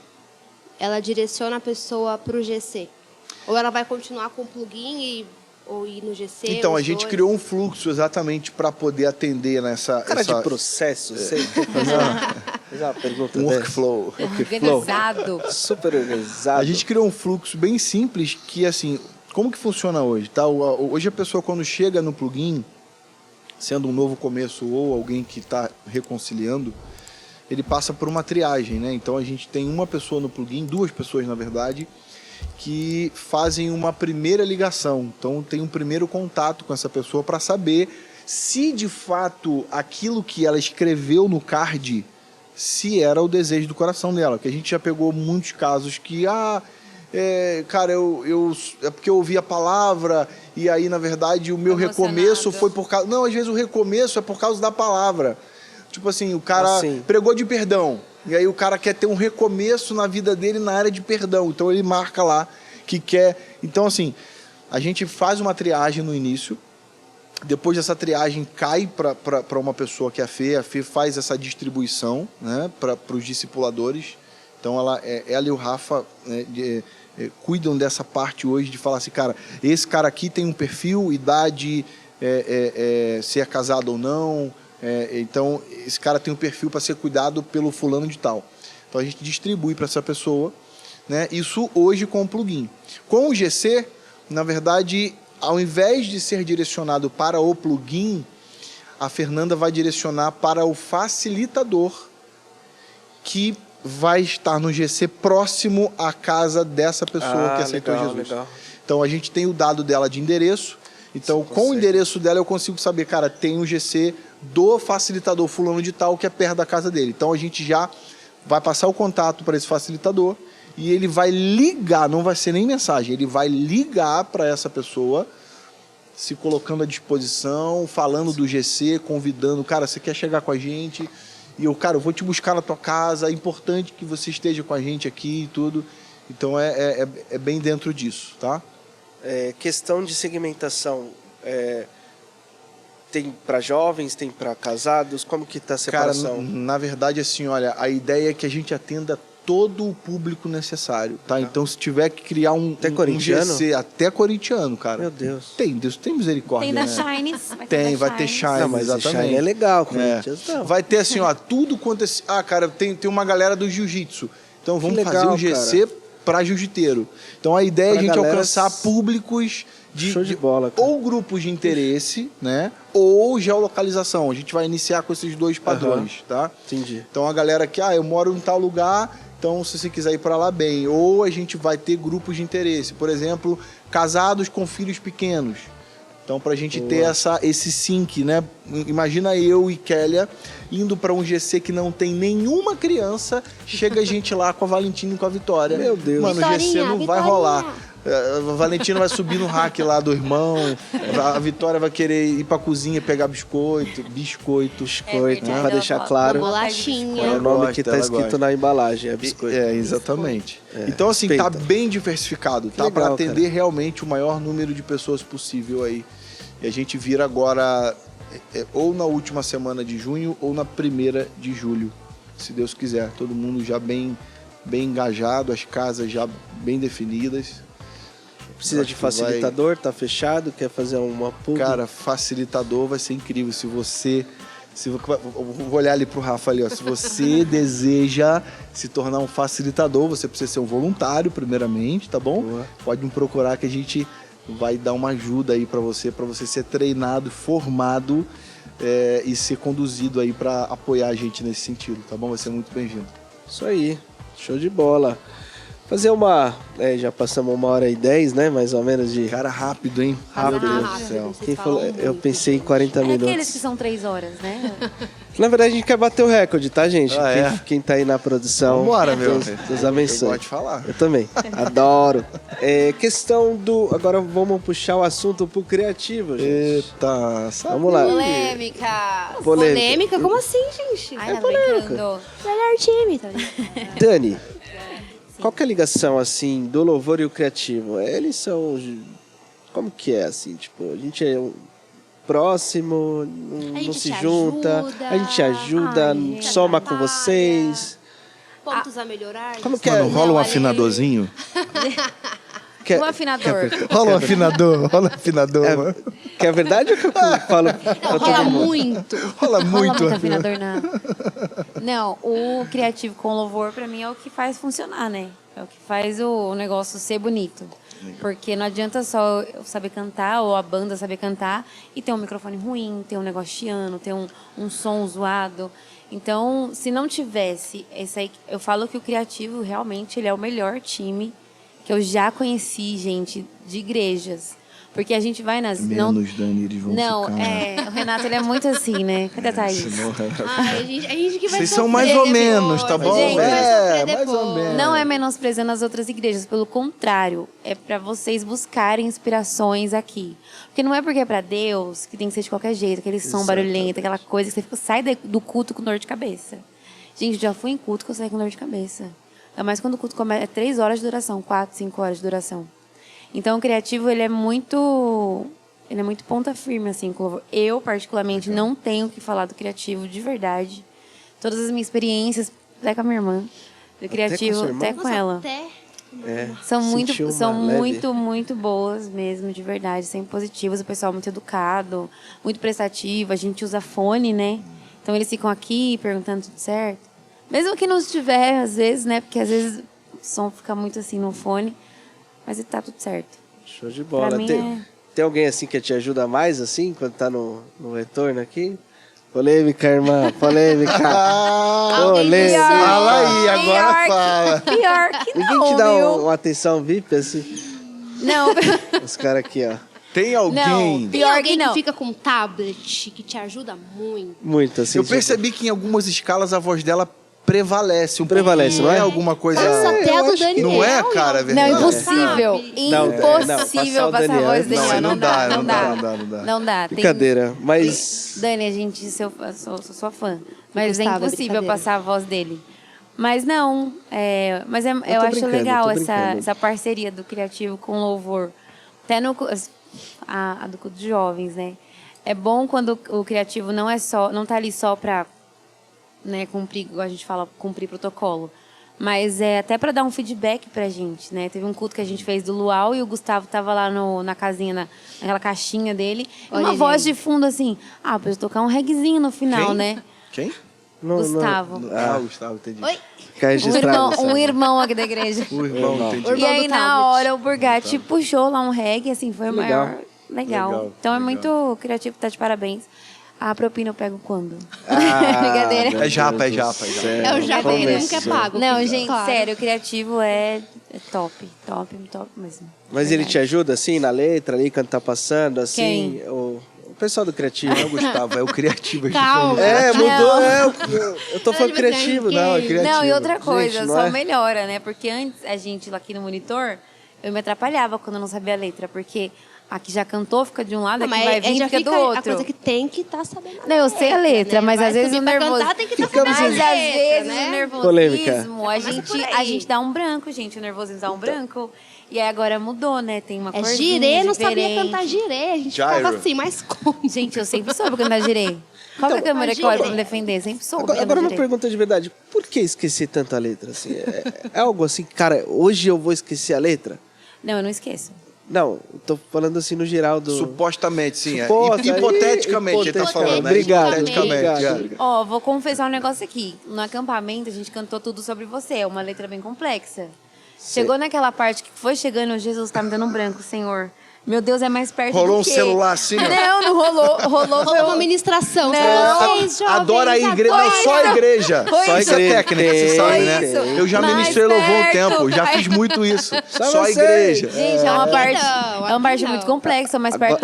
ela direciona a pessoa para o GC? Ou ela vai continuar com o plugin ou ir no GC? Então, a gente criou um fluxo exatamente para poder atender nessa... de processo, você fazer uma pergunta um dessa? workflow. Organizado. Super organizado. A gente criou um fluxo bem simples que, assim, como que funciona hoje? Tá? Hoje a pessoa, quando chega no plugin, sendo um novo começo ou alguém que está reconciliando, ele passa por uma triagem, né? Então, a gente tem uma pessoa no plugin, 2 pessoas, na verdade, que fazem uma primeira ligação. Então, tem um primeiro contato com essa pessoa para saber se, de fato, aquilo que ela escreveu no card, se era o desejo do coração dela. Que a gente já pegou muitos casos que, cara, é porque eu ouvi a palavra e aí, na verdade, o meu recomeço foi por causa... Não, às vezes o recomeço é por causa da palavra. Tipo assim, o cara pregou de perdão. E aí o cara quer ter um recomeço na vida dele na área de perdão. Então ele marca lá que quer... Então, assim, a gente faz uma triagem no início. Depois dessa triagem cai para uma pessoa que é a Fê faz essa distribuição, né, para os discipuladores. Então ela e o Rafa cuidam dessa parte hoje de falar assim, cara, esse cara aqui tem um perfil, idade, se é casado ou não... então, esse cara tem um perfil para ser cuidado pelo fulano de tal. Então, a gente distribui para essa pessoa, né? Isso hoje com o plugin. Com o GC, na verdade, ao invés de ser direcionado para o plugin, a Fernanda vai direcionar para o facilitador que vai estar no GC próximo à casa dessa pessoa que aceitou Jesus. Legal. Então, a gente tem o dado dela de endereço. Então, com o endereço dela, eu consigo saber, cara, tem um GC do facilitador fulano de tal que é perto da casa dele. Então, a gente já vai passar o contato para esse facilitador e ele vai ligar, não vai ser nem mensagem, ele vai ligar para essa pessoa, se colocando à disposição, falando do GC, convidando, cara, você quer chegar com a gente? E eu, cara, eu vou te buscar na tua casa, é importante que você esteja com a gente aqui e tudo. Então, é bem dentro disso, tá? Questão de segmentação, tem para jovens, tem para casados, como que tá a separação? Cara, na verdade, assim, olha, a ideia é que a gente atenda todo o público necessário, tá? Então, se tiver que criar um GC, até corintiano, cara. Meu Deus. Deus tem misericórdia, tem da né? Shines. Vai ter Shines, não, mas exatamente. Shine é legal, Corinthians não. Vai ter assim, ó, tudo quanto... cara, tem uma galera do jiu-jitsu. Então, vamos fazer um GC para jiu-jiteiro. Então, a ideia é a gente alcançar públicos show de bola, cara. Ou grupos de interesse, né? Ou geolocalização. A gente vai iniciar com esses 2 padrões, tá? Entendi. Então, a galera que, eu moro em tal lugar, então, se você quiser ir para lá, bem. Ou a gente vai ter grupos de interesse. Por exemplo, casados com filhos pequenos. Então, para a gente ter esse sync, né? Imagina eu e Kélia indo para um GC que não tem nenhuma criança, chega a gente lá com a Valentina e com a Vitória. Meu Deus. Mano, o GC não vai rolar. A Valentina vai subir no rack lá do irmão. A Vitória vai querer ir pra cozinha pegar biscoito. verdade, pra ela deixar fala, claro. Uma bolachinha. É o nome que tá ela escrito gosta. na embalagem, é biscoito. Exatamente. Então, assim, tá respeita. bem diversificado, tá? Legal, Pra atender realmente o maior número de pessoas possível aí. E a gente vira agora ou na última semana de junho ou na primeira de julho, se Deus quiser. Todo mundo já bem engajado, as casas já bem definidas. Precisa Acho de que facilitador, tá fechado, quer fazer uma pub? Cara, facilitador vai ser incrível. Se você... eu vou olhar ali pro Rafa ali, ó. Se você deseja se tornar um facilitador, você precisa ser um voluntário, primeiramente, tá bom? Boa. Pode me procurar que a gente vai dar uma ajuda aí pra você ser treinado, formado e ser conduzido aí pra apoiar a gente nesse sentido, tá bom? Vai ser muito bem-vindo. Isso aí, show de bola. Fazer uma... já passamos 1h10, né? Mais ou menos de... Cara, rápido, hein? Rápido. Meu Deus do Rápido. céu. Vocês Quem falou? falam Eu muito, pensei em gente. 40 É minutos. aqueles que são 3 horas, né? Na verdade, a gente quer bater o recorde, tá, gente? Ah, é? Quem tá aí na produção... Vambora, meu. Deus abençoe. Eu gosto de falar. Eu também. Adoro. Questão do... Agora vamos puxar o assunto pro criativo, gente. Eita, sabe? Vamos lá. Polêmica. Polêmica? Como assim, gente? Ai, tá brincando. Melhor time, tá ligado? Dani, qual que é a ligação, assim, do louvor e o criativo? Eles são... Como que é, assim? Tipo, a gente é próximo, não gente se te junta, ajuda. a gente ajuda, Ai, gente. soma com Atrapalha. vocês. Pontos a melhorar. Como que Mano, é? rola um Não, ali- afinadorzinho? Que, O afinador. Rola um afinador, mano. que é verdade ou que eu falo pra Não, todo rola mundo? muito. Rola Rola muito. muito afinador, não. O criativo com louvor, pra mim, é o que faz funcionar, né? É o que faz o negócio ser bonito. Porque não adianta só eu saber cantar ou a banda saber cantar e ter um microfone ruim, ter um negócio chiando, ter um som zoado. Então, se não tivesse esse aí, eu falo que o criativo realmente ele é o melhor time que eu já conheci, gente, de igrejas. Porque a gente vai nas... Menos, Dani, eles vão Não, ficar... o Renato ele é muito assim, né? Cadê a Thaís? Senão- Ai, a gente que vai Vocês são sofrer mais ou depois. menos, tá bom? A gente vai sofrer mais ou depois. menos. Não é menosprezando as outras igrejas, pelo contrário, é para vocês buscarem inspirações aqui. Porque não é porque é para Deus que tem que ser de qualquer jeito, aquele som barulhento, aquela coisa que você sai do culto com dor de cabeça. Gente, já fui em culto que eu saí com dor de cabeça. Ainda mais quando o culto começa, é 3 horas de duração, 4, 5 horas de duração. Então o criativo, ele é muito ponta firme, assim, com louvor. Eu, particularmente, não tenho o que falar do criativo de verdade. Todas as minhas experiências, até com a minha irmã, do criativo, sua irmã? até com Nossa, ela. até... São Sentiu uma leve. muito boas mesmo, de verdade, sempre positivas. O pessoal muito educado, muito prestativo. A gente usa fone, né? Então eles ficam aqui perguntando tudo certo. Mesmo que não estiver, às vezes, né? Porque às vezes o som fica muito assim no fone. Mas tá tudo certo. Show de bola. Pra mim Tem alguém assim que te ajuda mais, assim, quando tá no retorno aqui? Polêmica, irmã, polêmica. Polêmica. Fala aí, agora fala. Pior que Ninguém não, te dá viu? uma atenção VIP, assim? Não, Os caras aqui, ó. Tem alguém... Não. Tem Pior alguém que que não. fica com um tablet que te ajuda muito. Muito, assim. Eu tipo, percebi que em algumas escalas a voz dela prevalece um Prevalece, pouquinho. não é? alguma coisa... Passa até a eu do acho que Daniel. não é, cara, é não, verdade. impossível. Sabe? Não, Impossível não, passar passar o a voz Daniel. dele. Não dá, não dá. Não dá. Tem- Brincadeira, mas... Dani, a gente, sou sua fã. Mas é Gustavo, impossível brincadeira. passar a voz dele. Mas não, eu tô acho brincando, legal tô essa brincando. parceria do criativo com o louvor. Até a do culto de jovens, né? É bom quando o criativo não tá ali só para, né, cumprir, igual a gente fala, cumprir protocolo. Mas é até para dar um feedback pra gente, né? Teve um culto que a gente fez do Luau e o Gustavo tava lá na casinha, naquela caixinha dele. E Olha uma ele voz aí. de fundo assim, pra tocar um reguezinho no final, Quem? né? Quem? Gustavo. Gustavo, entendi. Oi? Fica registrado. Um irmão aqui da igreja. O irmão, Irmão. entendi. Irmão E aí, do na tablet. hora, o Burgatti puxou lá um reggae, assim, foi o Legal. maior. Legal. Legal, Então é legal. muito criativo, tá de parabéns. A propina eu pego quando? Ah, Brincadeira. meu É japa, Deus é japa, do é japa. céu. É o japa que Começou. nunca é pago. Não, gente, Claro. sério, o criativo é top mesmo. Mas ele te Verdade. ajuda, assim, na letra ali, quando tá passando, assim? Quem? O pessoal do criativo. Não é o Gustavo, é o criativo. Calma. Mudou, Não. eu tô falando Ele vai criativo, dizer não, é quem? criativo. Não, e outra coisa, Gente, não só é? melhora, né? Porque antes, a gente lá aqui no monitor, eu me atrapalhava quando eu não sabia a letra, porque a que já cantou fica de um lado, a que Mas vai vir já fica do outro. A coisa que tem que estar sabendo a Não, eu sei a letra, né? mas Vai às vezes subir o pra nervoso... cantar, tem que estar Ficamos sabendo Mas a às letra, vezes né? o nervosismo, Polêmica. Começa por aí. a gente dá um branco, gente. O nervosismo dá um branco. E aí agora mudou, né? Tem uma É corzinha girê, não sabia diferente. cantar girê. A gente Gyro. ficava assim, mas como? Gente, eu sempre soube cantar girê. Qual que é a câmera que olha pra me defender? Sempre soube Agora cantar uma girê. pergunta de verdade. Por que esquecer tanta letra? Assim, é algo assim, cara, hoje eu vou esquecer a letra? Não, eu não esqueço. Não, eu tô falando assim no geral do... Supostamente, sim. Suposta, Hipoteticamente, ele tá falando, né? Obrigado, Hipoteticamente. obrigado. Ó, vou confessar um negócio aqui. No acampamento, a gente cantou Tudo Sobre Você. É uma letra bem complexa. Chegou naquela parte que foi chegando, Jesus tá me dando um branco, Senhor. Meu Deus, é mais perto Rolou do um que... celular assim, ó. Não rolou. Rolou uma ministração. Não. Vocês, jovens, Adora a igreja. adora. Não, só a igreja. Foi Só isso. essa técnica, você sabe, Foi né? isso. Eu já Mais ministrei louvor um perto. tempo. Já fiz muito isso. Só a vocês. igreja. Gente, é uma Aqui parte, não, é uma parte aqui muito não. complexa, mais perto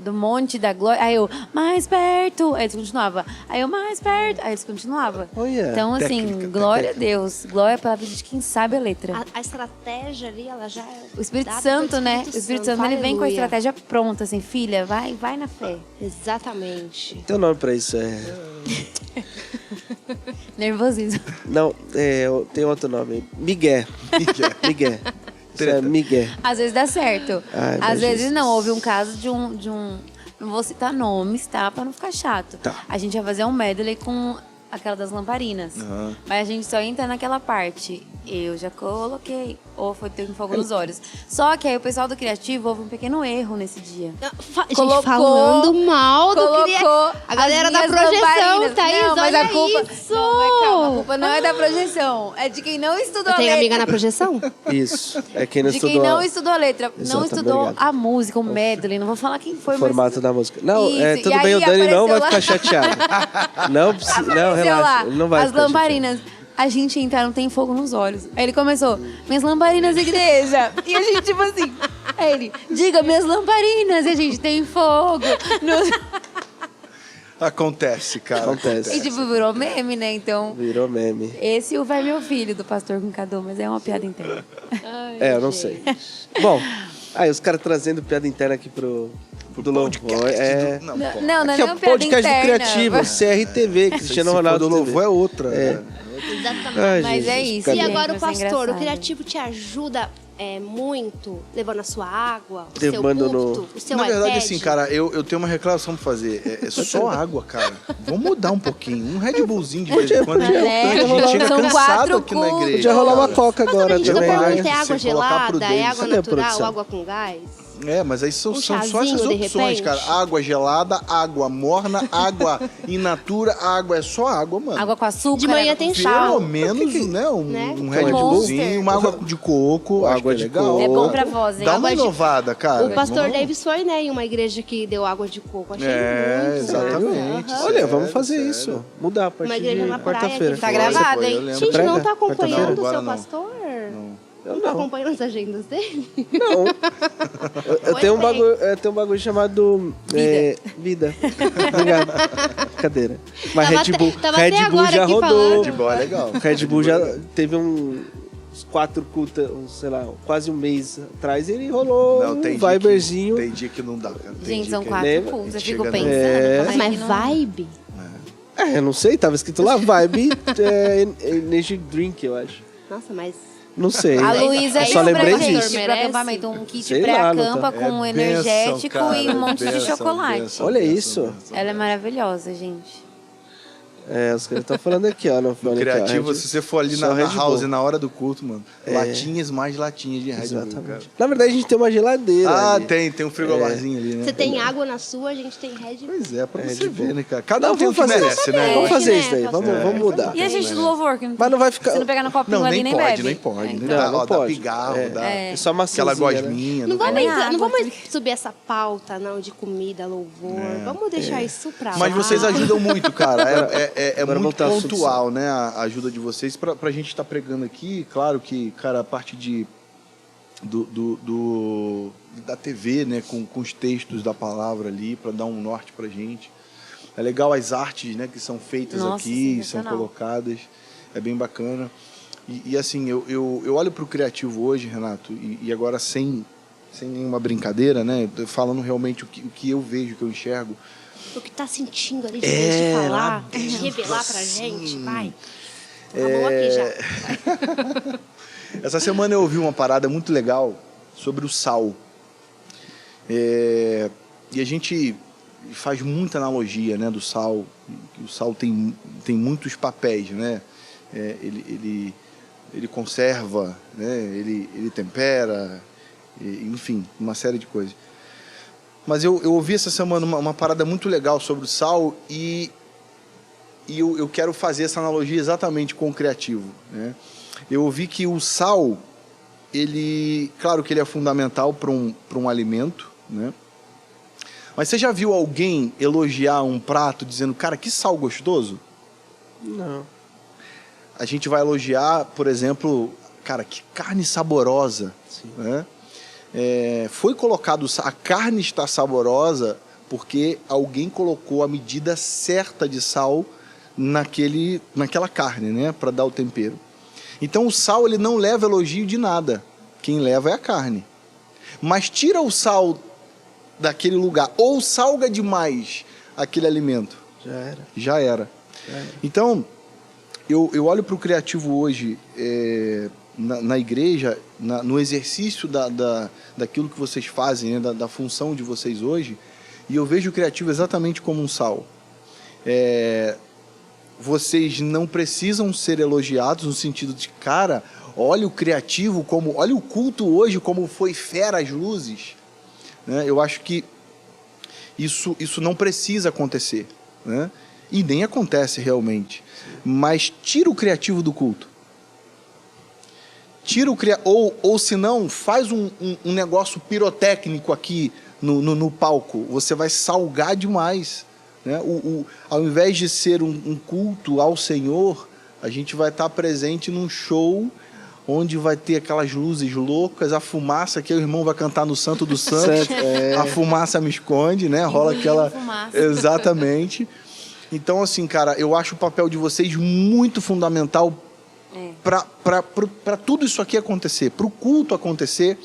do monte da glória. Aí eu, mais perto. Aí eles continuavam. Aí eu, mais perto. Aí eles continuavam. Olha. Então, assim, Técnica, glória a Deus. Glória pela vida de quem sabe a letra. A estratégia ali, ela já é... O Espírito dada Santo, pelo né? O Espírito Santo, ele vem com a aleluia. estratégia pronta, assim, filha, vai na fé. Exatamente. Tem um nome pra isso, Nervosismo. Não, tem outro nome. Miguel. Miguel. Isso é Treta. Miguel. Às vezes dá certo. Ai, Às mas vezes Jesus. não. Houve um caso de um... Não vou citar nomes, tá? Pra não ficar chato. Tá. A gente ia fazer um medley com aquela das lamparinas. Aham. Mas a gente só entra naquela parte. Eu já coloquei. Ou foi ter um fogo nos olhos. Só que aí o pessoal do Criativo houve um pequeno erro nesse dia. Gente, Colocou- falando mal do Colocou criativo. A galera as da minhas projeção, lamparinas. Thaís, Não, mas olha a culpa... isso. Não, mas calma, a culpa não é da projeção. É de quem não estudou Eu a tenho letra. amiga na projeção? Isso. É quem não De estudou quem não estudou a letra, não Exato, estudou obrigado. a música, o medley, não vou falar quem foi, o formato da música. Não, Isso, tudo e bem, aí o Dani não vai apareceu ficar chateado. Não, precisa, não, Apareceu relaxa. lá, Ele não vai as ficar lamparinas. A gente entra, não tem fogo nos olhos. Aí ele começou, minhas lamparinas, igreja. E a gente, tipo assim, aí ele, diga minhas lamparinas, e a gente tem fogo. Acontece, cara. Acontece. E tipo, virou meme, né? Então, Virou meme. esse o Vai Meu Filho, do Pastor com Cadu, mas é uma piada interna. Eu não sei. Bom, aí os caras trazendo piada interna aqui do Podcast Louvor. do- Não, pô. Não, não é Aqui é nem o uma piada podcast do interna. Criativo, CRTV, Cristiano Se for Ronaldo do TV. louvor é outra. né? Exatamente. Ai, Mas é Jesus, isso, cadê? E gente. agora o vai ser pastor, o engraçado. criativo te ajuda muito, levando a sua água, o Levando seu púlpito, o seu Na verdade, iPad? assim, cara, eu tenho uma reclamação pra fazer. É só água, cara. Vamos mudar um pouquinho. Um Red Bullzinho de vez em quando é É, importante. A gente chega são cansado 4 aqui na cultos. igreja. Podia rolar uma cara. coca agora Gente, eu também, pergunto, né? é água Você colocar gelada, prudência. é água Cadê a natural, produção? água com gás? É, mas aí são só essas chazinho, de opções, repente? cara. Água gelada, água morna, água in natura, água é só água, mano. Água com açúcar. De manhã água tem com Pelo sal. menos, né? Um Né? Red Monster. Bullzinho, uma água de coco. acho Água que é de legal. coco. É bom pra voz, hein? Dá uma Água de- inovada, cara. O pastor Vamos- Davis foi, né, em uma igreja que deu água de coco. Achei É, muito exatamente. massa. Olha, Sério, vamos fazer sério. isso. Mudar a partir Uma igreja de na praia quarta-feira. que Tá foi. gravado, Foi, hein? eu lembro. Gente, não tá Prega? acompanhando o Agora seu não. pastor? Eu Não tá não. acompanhando as agendas dele? Não. Eu Pois tenho um é. bagulho, eu tenho um bagulho chamado vida. Obrigado. Brincadeira. Mas Tava Red Bull, até- tava Red até Bull agora já aqui rodou. falando. De boa, é legal. Red Bull já teve uns 4 cultos, sei lá, quase um mês atrás, ele rolou Não, tem um dia Viberzinho. Tem dia que não dá, cara. Tem Gente, dia são que- 4 lembra? cultos. Eu Chega fico no- pensando. É. como é Mas que não- vibe? Eu não sei, tava escrito lá Vibe Energy Drink, eu acho. Nossa, mas... Não sei. A Luísa Eu só deu pra lembrei gente disso. pro acampamento um kit Sei lá, pré-acampa não tá- com É energético bênção, cara, e um monte de bênção, chocolate. bênção, Olha bênção, isso. bênção. Ela é maravilhosa, gente. Os caras estão falando aqui, ó. No fone aqui, ó, Criativo, Red- se você for ali só na Red Bull. house na hora do culto, mano. Latinhas mais latinhas de Red Bull, cara. Exatamente. Na verdade, a gente tem uma geladeira. Ah, ali. tem um frigobarzinho ali, né? Você tem água na sua, a gente tem Red Bull. Pois é, pra Red você Bull. ver, né, cara? Cada Não, um tem o vamos que fazer merece, isso. né? Vamos fazer né, isso daí. pastor? Vamos mudar. E a gente do louvor, que não, Mas não vai ficar- Você não pega no copinho Não, ali, nem nem pode, bebe. nem pode. É, né? então. Não, não Dá pode. pigarro, É. dá É só massinha, aquela né? gosminha. Não vamos, nem entrar- água, não vamos porque- subir essa pauta, não, de comida, louvor. Vamos deixar isso pra lá. Mas vocês ajudam muito, cara. É Agora muito voltar ao assunto pontual, né? A ajuda de vocês pra gente estar pregando aqui. Claro que, cara, a parte da TV, né? Com os textos da palavra ali, pra dar um norte pra gente. É legal as artes, né? Que são feitas Nossa, aqui, são sensacional. colocadas. É bem bacana. E assim, eu olho para o criativo hoje, Renato, e agora sem nenhuma brincadeira, né? Falando realmente o que eu vejo, o que eu enxergo. O que tá sentindo ali, de falar, de revelar pra gente, vai. Acabou aqui já. Essa semana eu ouvi uma parada muito legal sobre o sal. E a gente faz muita analogia, né, do sal. O sal tem muitos papéis, né? Ele conserva, né? Ele tempera, enfim, uma série de coisas. Mas eu ouvi essa semana uma parada muito legal sobre o sal e eu quero fazer essa analogia exatamente com o criativo, né? Eu ouvi que o sal, claro que ele é fundamental para um alimento, né? Mas você já viu alguém elogiar um prato dizendo, cara, que sal gostoso? Não. A gente vai elogiar, por exemplo, cara, que carne saborosa, né? Foi colocado, a carne está saborosa porque alguém colocou a medida certa de sal naquela carne, né, para dar o tempero. Então o sal, ele não leva elogio de nada. Quem leva é a carne. Mas tira o sal daquele lugar ou salga demais aquele alimento. Já era. Então, eu olho para o criativo hoje, na igreja, no exercício daquilo que vocês fazem, né, da função de vocês hoje, e eu vejo o criativo exatamente como um sal. Vocês não precisam ser elogiados no sentido de, cara, olha o criativo, olha o culto hoje, como foi fera as luzes. Né? Eu acho que isso não precisa acontecer, né? E nem acontece realmente. Mas tira o criativo do culto. Ou se não, faz um negócio pirotécnico aqui no palco. Você vai salgar demais. Né? Ao invés de ser um culto ao Senhor, a gente vai estar presente num show onde vai ter aquelas luzes loucas, a fumaça que o irmão vai cantar no Santo dos Santos, a fumaça me esconde, né? Rola aquela... Exatamente. Então, assim, cara, eu acho o papel de vocês muito fundamental para tudo isso aqui acontecer, para o culto acontecer,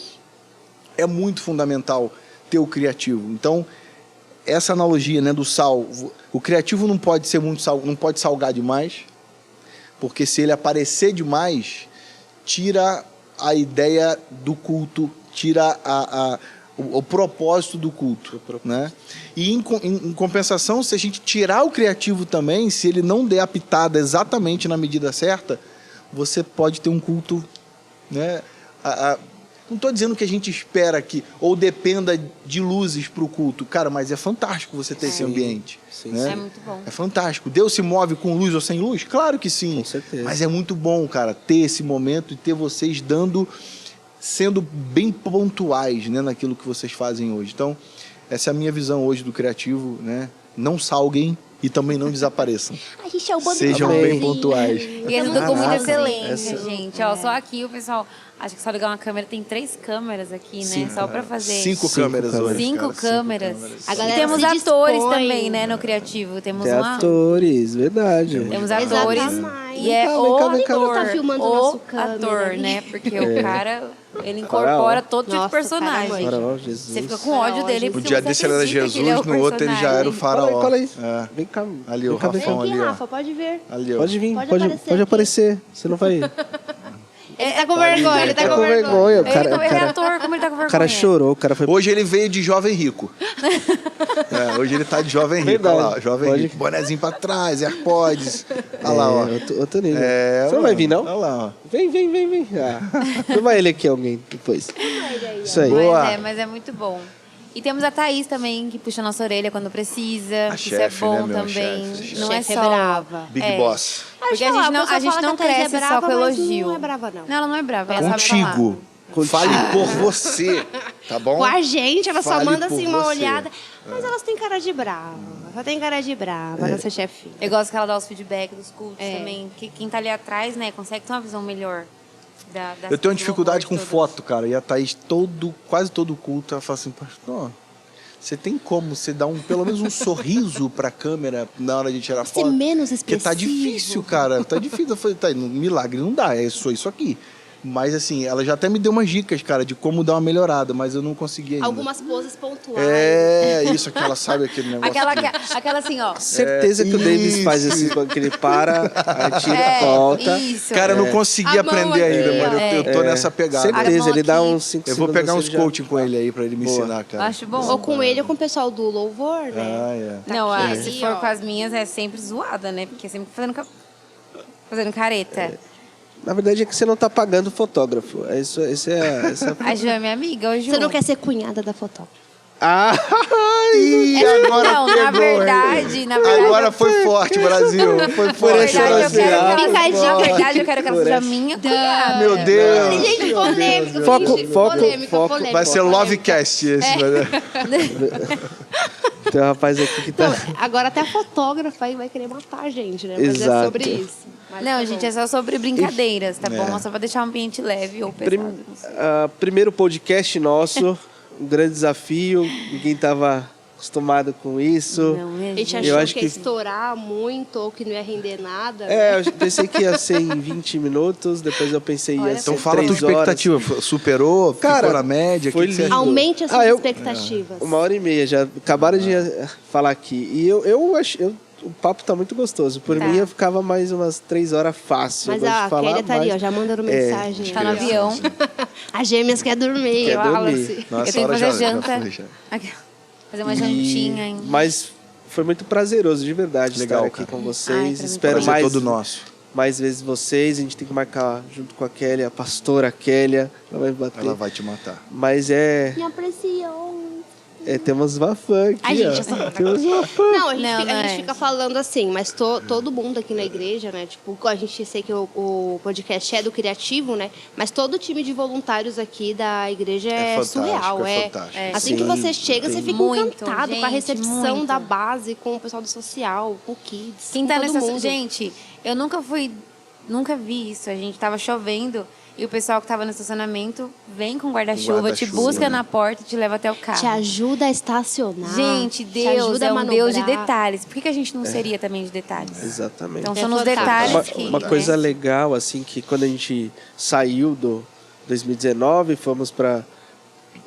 é muito fundamental ter o criativo. Então, essa analogia, né, do sal, o criativo não pode ser muito não pode salgar demais, porque se ele aparecer demais, tira a ideia do culto, tira o propósito do culto, né? E em compensação, se a gente tirar o criativo também, se ele não der a pitada exatamente na medida certa, você pode ter um culto, né? Não estou dizendo que a gente espera que, ou dependa de luzes para o culto, cara, mas é fantástico você ter esse ambiente. Né? É muito bom. É fantástico. Deus se move com luz ou sem luz? Claro que sim. Com certeza. Mas é muito bom, cara, ter esse momento e ter vocês sendo bem pontuais, né, naquilo que vocês fazem hoje. Então, essa é a minha visão hoje do criativo, né? Não salguem e também não desapareçam. A gente é o bando Sejam de bem pontuais. E essa ficou muito excelente, Essa... gente. Ó, só aqui o pessoal... Acho que só ligar uma câmera. Tem 3 câmeras aqui, né? Sim, só pra fazer... 5 câmeras hoje, 5 cara, câmeras. A E galera temos se atores dispõe. também, né? No criativo. Temos Tem atores, verdade. Temos atores. Exatamente. E é Vem cá, o vem cá, vem cá. ator. Tá filmando o nosso câmera ator, ali. né? Porque o cara... Ele incorpora todo tipo de Nossa, personagem. cara, Faraó, Jesus. Você fica com ódio dele Um porque dia você desse ele era acredita que ele Jesus, é o no outro ele já era o personagem. faraó. Cola aí. É. Vem cá. Ali, vem o cá, vem cá. Rafão Vem aqui, ali, ó. Rafa, pode vir. Ali, ó. Pode vir, Pode pode aparecer aparecer. Você não vai... Ele tá com vergonha, ele tá com vergonha. O cara, Ele é ator, como ele tá com vergonha? o cara chorou, o cara foi... Hoje ele veio de jovem rico. Hoje ele tá de jovem rico. Olha lá, jovem Pode- rico. Bonezinho pra trás, AirPods. Olha lá, ó. Outro nível. É, Você não vai vir, não? Olha lá, ó. Vem. Chama ele aqui, alguém, depois. Isso aí. Boa. Mas é muito bom. E temos a Thaís também, que puxa a nossa orelha quando precisa. A que chefe, isso é bom né, meu? também. Chefe. Não é Chefe é só... brava. Big Boss. Porque a gente não cresce só com elogio. Não é brava, não. Não, ela não é brava, ela sabe falar. Contigo. Fale por você, tá bom? Com a gente, ela só Fale manda por assim uma você. olhada. Mas elas têm cara de brava. Só tem cara de brava, nossa chefinha. Eu gosto que ela dá os feedbacks dos cultos É. também. Que quem tá ali atrás, né, consegue ter uma visão melhor. Eu tenho uma dificuldade com foto, cara. E a Thaís, quase todo culto, ela fala assim, pastor, Você tem como você dar pelo menos um sorriso pra câmera na hora de tirar Ser foto? menos Porque expressivo. tá difícil, cara. Tá difícil. Eu falei, milagre não dá, é só isso aqui. Mas assim, ela já até me deu umas dicas, cara, de como dar uma melhorada, mas eu não consegui ainda. Algumas poses pontuais. Isso, aquela, sabe, aquele negócio. Aquela assim, ó. Certeza que o Davis faz assim, quando ele para, aí tira, volta. Isso. Cara, eu não consegui A mão aprender aqui, ainda, ó. mano. Eu tô nessa pegada. Certeza, ele dá uns 5 Eu segundos. vou pegar uns assim, já- coaching com ele aí pra ele me ensinar, cara. Acho bom. Ou com ele ou com o pessoal do louvor, né? Ah, é. Não, aqui, se for ó. com as minhas é sempre zoada, né? Porque é sempre fazendo careta. Na verdade é que você não tá pagando o fotógrafo. Essa é A Ju é minha amiga, ô Ju. Você não quer ser cunhada da fotógrafa. Ah, Ih, agora Não, pegou, na verdade, hein? na verdade. Agora foi forte, Brasil. Foi Por forte. esse Na verdade, eu quero que ela, Picadinho. na verdade, eu quero que ela Por seja essa. minha cunhada. Meu Deus. Gente, polêmica. Foco, gente, foco, polêmica, foco. polêmica, Vai ser polêmica. Lovecast esse, né? Tem um rapaz aqui que tá... Então, agora até a fotógrafa aí vai querer matar a gente, né? Mas Exato. é sobre isso. Mas Não, tá gente, bom. é só sobre brincadeiras, tá É. bom? Só pra deixar o ambiente leve ou pesado. Primeiro podcast nosso, um grande desafio. Ninguém tava acostumado com isso. Não, A gente mesmo. achou acho que que- ia estourar muito ou que não ia render nada. É, eu pensei que ia ser em 20 minutos, depois eu pensei ia Olha, ser Então fala a tua 3 horas. expectativa. Superou? Cara, ficou na média? foi O que você lindo. achou? Aumente as suas eu- expectativas. 1h30, já acabaram de falar aqui. E eu acho... o papo tá muito gostoso. Por Tá. mim, eu ficava mais umas 3 horas fácil. Mas eu gosto a de falar Kélia tá ali, mais. ó, já mandando mensagem. Tá no ali, ó. avião. As gêmeas quer dormir, Quer dormir. Wallace. Nossa, Eu tenho que hora fazer já janta. foi, já. Fazer uma jantinha ainda. Mas foi muito prazeroso, de verdade, Legal, estar aqui cara. com Ai, vocês. pra mim Espero Prazer mais, todo nosso. mais vezes vocês. A gente tem que marcar junto com a Kélia, a pastora Kélia. Ela vai bater. Ela vai te matar. Mas Me apreciou. temos uma fã aqui, Ai, gente, ó. essa Temos uma fã. Não, a gente, Não, fica, não a gente é. fica falando assim, mas todo mundo aqui na igreja, né? Tipo, a gente sei que o podcast é do criativo, né? Mas todo o time de voluntários aqui da igreja é, fantástico, surreal. é fantástico. Assim que Sim, você chega, você fica Muito, encantado com a gente, recepção muito. da base, com o pessoal do social, com o Kids. Quem com tá todo nessa. mundo. Gente, eu nunca vi isso. A gente tava chovendo e o pessoal que tava no estacionamento vem com guarda-chuva, te Guarda-chuva, busca né? na porta e te leva até o carro. Te ajuda a estacionar. Gente, te Deus ajuda é a um Deus de manobrar. detalhes. Por que a gente não seria também de detalhes? Exatamente. Então É são nos fantástico. detalhes que. Uma coisa né? legal, assim, que quando a gente saiu do 2019, fomos para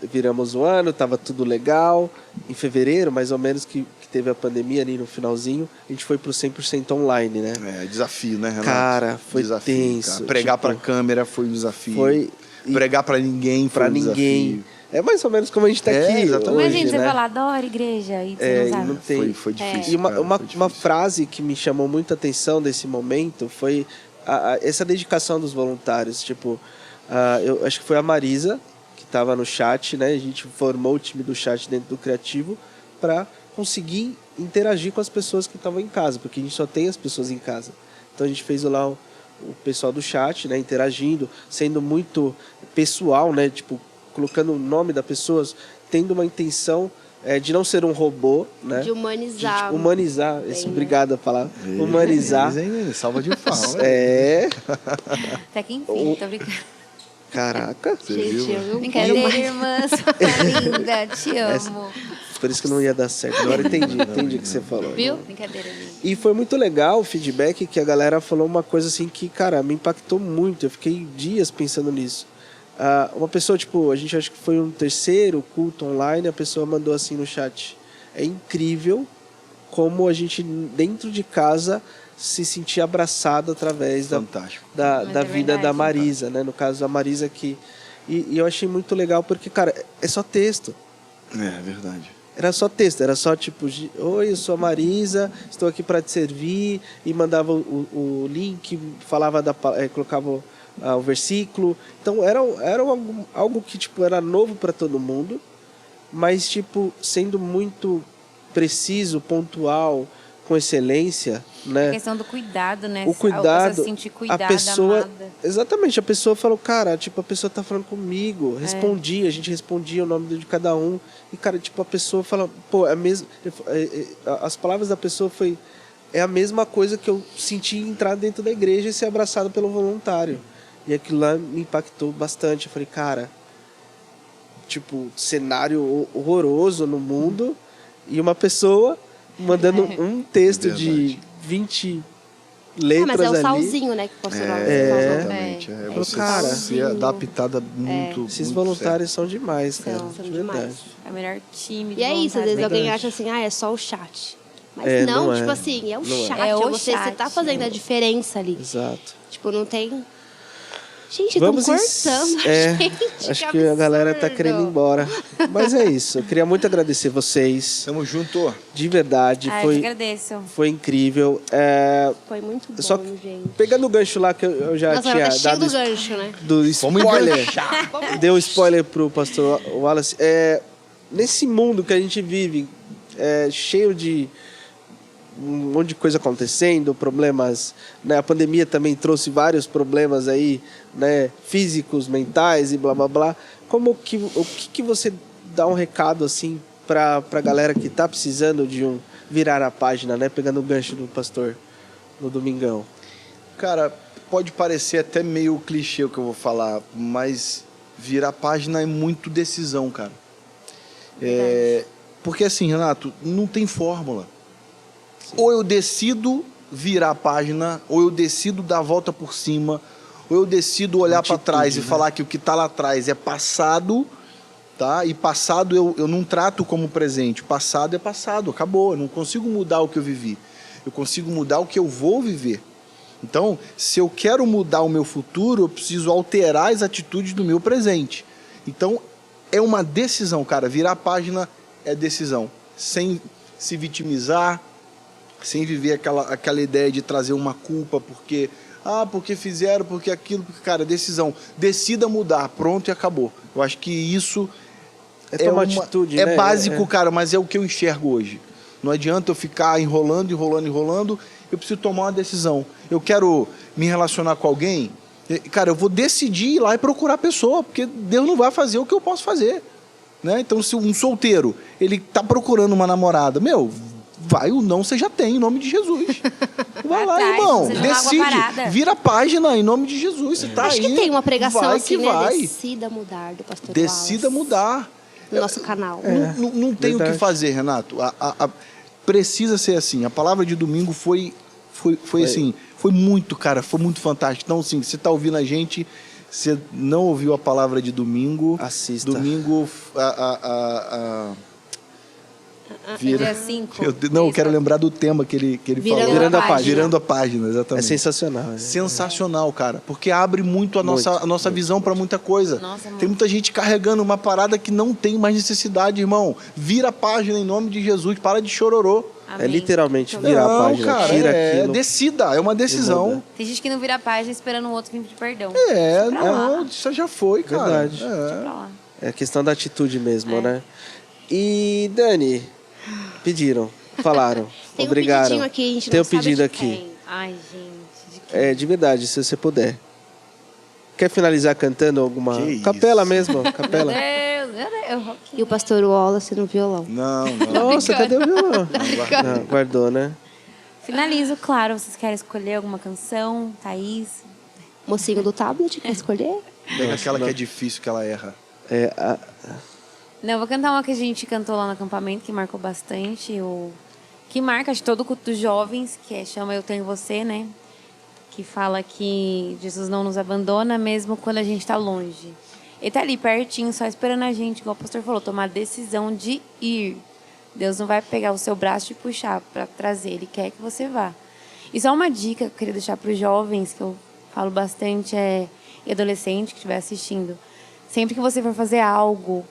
viramos o ano, tava tudo legal. Em fevereiro, mais ou menos, que teve a pandemia ali no finalzinho, a gente foi pro 100% online, né? É, desafio, né, Renato? Cara, foi desafio, tenso, cara. Pregar tipo, pra câmera foi um desafio. Foi e Pregar pra ninguém foi pra um ninguém. desafio. É mais ou menos como a gente tá É, aqui exatamente. hoje, Imagina você né? falar, adoro igreja, e você É, não e sabe. não tem. Foi difícil. E uma, cara, uma, foi uma difícil. frase que me chamou muita atenção desse momento foi essa dedicação dos voluntários. Tipo, eu acho que foi a Marisa, que estava no chat, né? A gente formou o time do chat dentro do Criativo para conseguir interagir com as pessoas que estavam em casa, porque a gente só tem as pessoas em casa. Então a gente fez lá o pessoal do chat, né? Interagindo, sendo muito pessoal, né? Tipo, colocando o nome da pessoa, tendo uma intenção de não ser um robô, né? De humanizar. De humanizar. bem, Esse, né? obrigado a palavra. Humanizar. Hein, salva de palmas. É. Até que enfim, tô brincando. Caraca. Gente, eu Brincadeira, irmã, sua linda, te amo. Por isso que não ia dar certo. Agora entendi o que você falou. Viu? Brincadeira, linda. E foi muito legal o feedback que a galera falou uma coisa assim que, cara, me impactou muito. Eu fiquei dias pensando nisso. Uma pessoa, tipo, a gente acha que foi um terceiro culto online, a pessoa mandou assim no chat: é incrível como a gente, dentro de casa, se sentia abraçado através Fantástico. da Mas é vida verdade, da Marisa, né? No caso, a Marisa que... E eu achei muito legal porque, cara, é só texto. É verdade. Era só texto, era só tipo: oi, eu sou a Marisa, estou aqui para te servir, e mandava o link, falava colocava o versículo. Então era algo que tipo era novo para todo mundo, mas tipo sendo muito preciso, pontual, com excelência, né? A questão do cuidado, né? O cuidado, Você se sentir cuidada, a pessoa, amada. exatamente, a pessoa falou, cara, tipo, a pessoa tá falando comigo, respondia, a gente respondia o nome de cada um, e cara, tipo, a pessoa fala, pô, as palavras da pessoa é a mesma coisa que eu senti entrar dentro da igreja e ser abraçado pelo voluntário, e aquilo lá me impactou bastante. Eu falei, cara, tipo, cenário horroroso no mundo e uma pessoa mandando um texto de 20 letras mas é o ali. salzinho, né, que o pastor Wallace Exatamente. É, Falou, você cara, ser adaptada muito. Esses muito voluntários são demais, cara. São de demais. verdade. É o melhor time de E é isso, às vezes voluntários. alguém Verdade. acha assim, é só o chat. Mas É, não, não é. tipo assim, é o Não é. chat. É o Você chat. tá fazendo a diferença ali. Exato. Tipo, não tem... Gente, estão cortando a gente. Acho que a galera tá absurdo. querendo ir embora. Mas é isso. Eu queria muito agradecer vocês. Tamo junto. De verdade. Eu te Foi, agradeço. foi incrível. Foi muito bom, Só gente. pegando o gancho lá que eu já Nossa, tinha tá cheio dado do gancho, né? do Vamos spoiler. Deu spoiler pro pastor Wallace. Nesse mundo que a gente vive, cheio de um monte de coisa acontecendo, problemas, né? A pandemia também trouxe vários problemas aí, né? Físicos, mentais e blá blá blá. O que você dá um recado assim pra galera que tá precisando de virar a página, né? Pegando o gancho do pastor no domingão. Cara, pode parecer até meio clichê o que eu vou falar, mas virar página é muito decisão, cara. Porque assim, Renato, não tem fórmula. Ou eu decido virar a página, ou eu decido dar a volta por cima, ou eu decido olhar para trás e falar que o que está lá atrás é passado, tá? E passado eu não trato como presente. Passado é passado, acabou. Eu não consigo mudar o que eu vivi. Eu consigo mudar o que eu vou viver. Então, se eu quero mudar o meu futuro, eu preciso alterar as atitudes do meu presente. Então, é uma decisão, cara. Virar a página é decisão. Sem se vitimizar, sem viver aquela ideia de trazer uma culpa porque fizeram, porque aquilo, porque, cara, decisão. Decida mudar, pronto e acabou. Eu acho que isso Tomar atitude, é né? básico, cara, mas é o que eu enxergo hoje. Não adianta eu ficar enrolando. Eu preciso tomar uma decisão. Eu quero me relacionar com alguém, cara, eu vou decidir ir lá e procurar a pessoa, porque Deus não vai fazer o que eu posso fazer, né? Então, se um solteiro, ele tá procurando uma namorada, vai ou não, você já tem, em nome de Jesus. Vai lá, atrás, irmão, você não dá água parada. decide, vira a página em nome de Jesus, você tá Acho aí. que tem uma pregação vai assim, que né? vai. Decida mudar, do pastor Decida Wallace, mudar. no nosso canal. Não tem o que verdade. fazer, Renato. Precisa ser assim. A palavra de domingo foi assim, foi muito, cara, foi muito fantástico. Então, assim, você tá ouvindo a gente, você não ouviu a palavra de domingo, Assista. domingo, Dia 5. eu quero lembrar do tema que ele falou. Virando a página. Virando a página, É exatamente. sensacional. Né? Sensacional, cara, porque abre muito a nossa visão para muita coisa. Nossa, tem muito. muita gente carregando uma parada que não tem mais necessidade, irmão. Vira a página em nome de Jesus, para de chororô. É literalmente virar a Não, página, cara, tira aquilo. decida, é uma e decisão. muda. Tem gente que não vira a página esperando o outro vir pedir perdão. Não, isso já foi, cara. Verdade. Deixa pra lá. É questão da atitude mesmo, né? E, Dani, pediram, falaram, Tem um obrigaram. pedidinho aqui, a gente Tem não um sabe pedido de aqui. quem. Ai, gente. De verdade, se você puder. Quer finalizar cantando alguma... Que capela isso. mesmo, capela. Meu Deus. E o pastor Wallace no violão. Não. Nossa, cadê o violão? guardei. Não, guardou, né? Finalizo, claro. Vocês querem escolher alguma canção? Thaís? Mocinho do tablet, quer escolher? Pega aquela que é difícil, que ela erra. Não, eu vou cantar uma que a gente cantou lá no acampamento, que marcou bastante. Que marca de todo o culto dos jovens, que chama Eu Tenho Você, né? Que fala que Jesus não nos abandona mesmo quando a gente está longe. Ele tá ali pertinho, só esperando a gente, igual o pastor falou, tomar a decisão de ir. Deus não vai pegar o seu braço e puxar para trazer, Ele quer que você vá. E só uma dica que eu queria deixar para os jovens, que eu falo bastante, e adolescente que estiver assistindo. Sempre que você for fazer algo,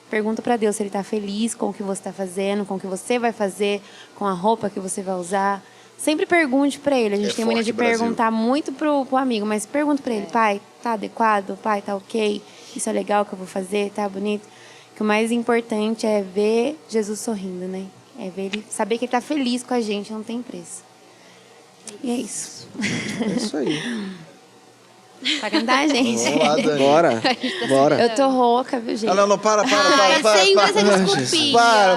pergunta para Deus se Ele está feliz com o que você está fazendo, com o que você vai fazer, com a roupa que você vai usar. Sempre pergunte para Ele. A gente tem mania de forte, Brasil. perguntar muito pro amigo, mas pergunta para ele, pai, tá adequado? Pai, tá ok? Isso é legal que eu vou fazer? Tá bonito? Que o mais importante é ver Jesus sorrindo, né? É ver Ele, saber que Ele tá feliz com a gente, não tem preço. E é isso. É isso aí. Pra cantar, gente. Vamos lá, Dani. Bora. Eu tô rouca, viu, gente? Não, para. Sempre essa desculpinha.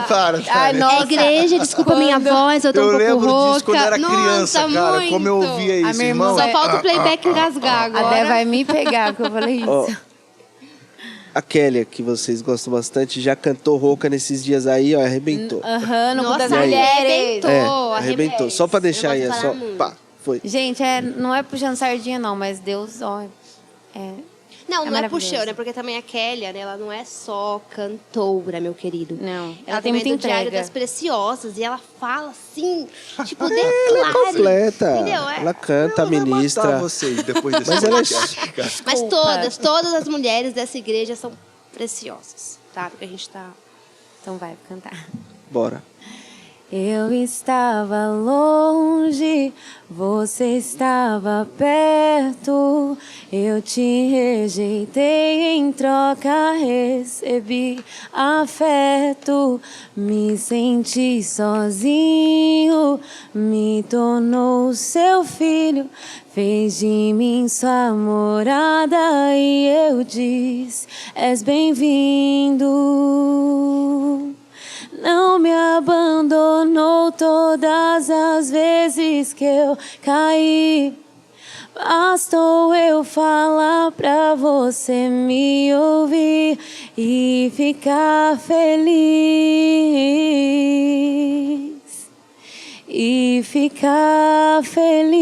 Para. Ai, nossa. Igreja, desculpa a minha voz, eu tô um pouco lembro rouca. disso quando era criança, Nossa, cara. muito. Como eu ouvia isso, A minha irmã irmão. Só falta o playback engasgar A agora. Dé vai me pegar, porque eu falei isso. Ó, A Kélia, que vocês gostam bastante, já cantou rouca nesses dias aí, ó, arrebentou. Aham, no Clube das Nossa, Mulheres. Arrebentou. Só pra deixar aí, é só... Pá, foi. Gente, não é puxando sardinha, não, mas Deus, ó... Não, não é maravilhoso. puxando, né? Porque também a Kélia, né? Ela não é só cantora, meu querido. Não, Ela tem muita também é do Diário entrega. das Preciosas. E ela fala assim, tipo, declara. Completa. Entendeu? Ela canta, Ela vai matar ministra. vocês depois desse Mas ela é... podcast, cara. Mas Desculpa. todas as mulheres dessa igreja são preciosas, tá? Porque a gente tá... Então vai, vou cantar. Bora. Eu estava longe, você estava perto. Eu te rejeitei, em troca recebi afeto. Me senti sozinho, me tornou seu filho. Fez de mim sua morada e eu disse: és bem-vindo. Não me abandonou todas as vezes que eu caí. Bastou eu falar pra você me ouvir e ficar feliz. E ficar feliz.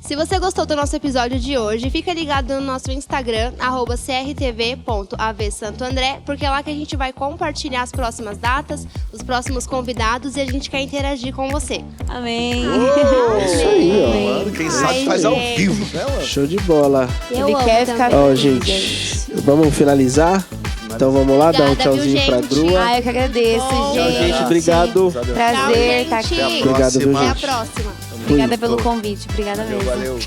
Se você gostou do nosso episódio de hoje, fica ligado no nosso Instagram, @crtv.avsantandré, porque é lá que a gente vai compartilhar as próximas datas, os próximos convidados e a gente quer interagir com você. Amém. Isso aí, ó. Mano, quem sabe faz ao vivo, né, mano? Show de bola. Eu Ele amo quer também. ficar Ó, feliz, gente, vamos finalizar? Então vamos lá, dar um Obrigada, tchauzinho viu, pra gente? Grua. Ah, eu que agradeço, Tchau, Tchau, gente. gente. Obrigado. Prazer estar aqui. gente. Obrigado, viu, Até a gente? próxima. Obrigada pelo convite. Obrigada mesmo. Valeu.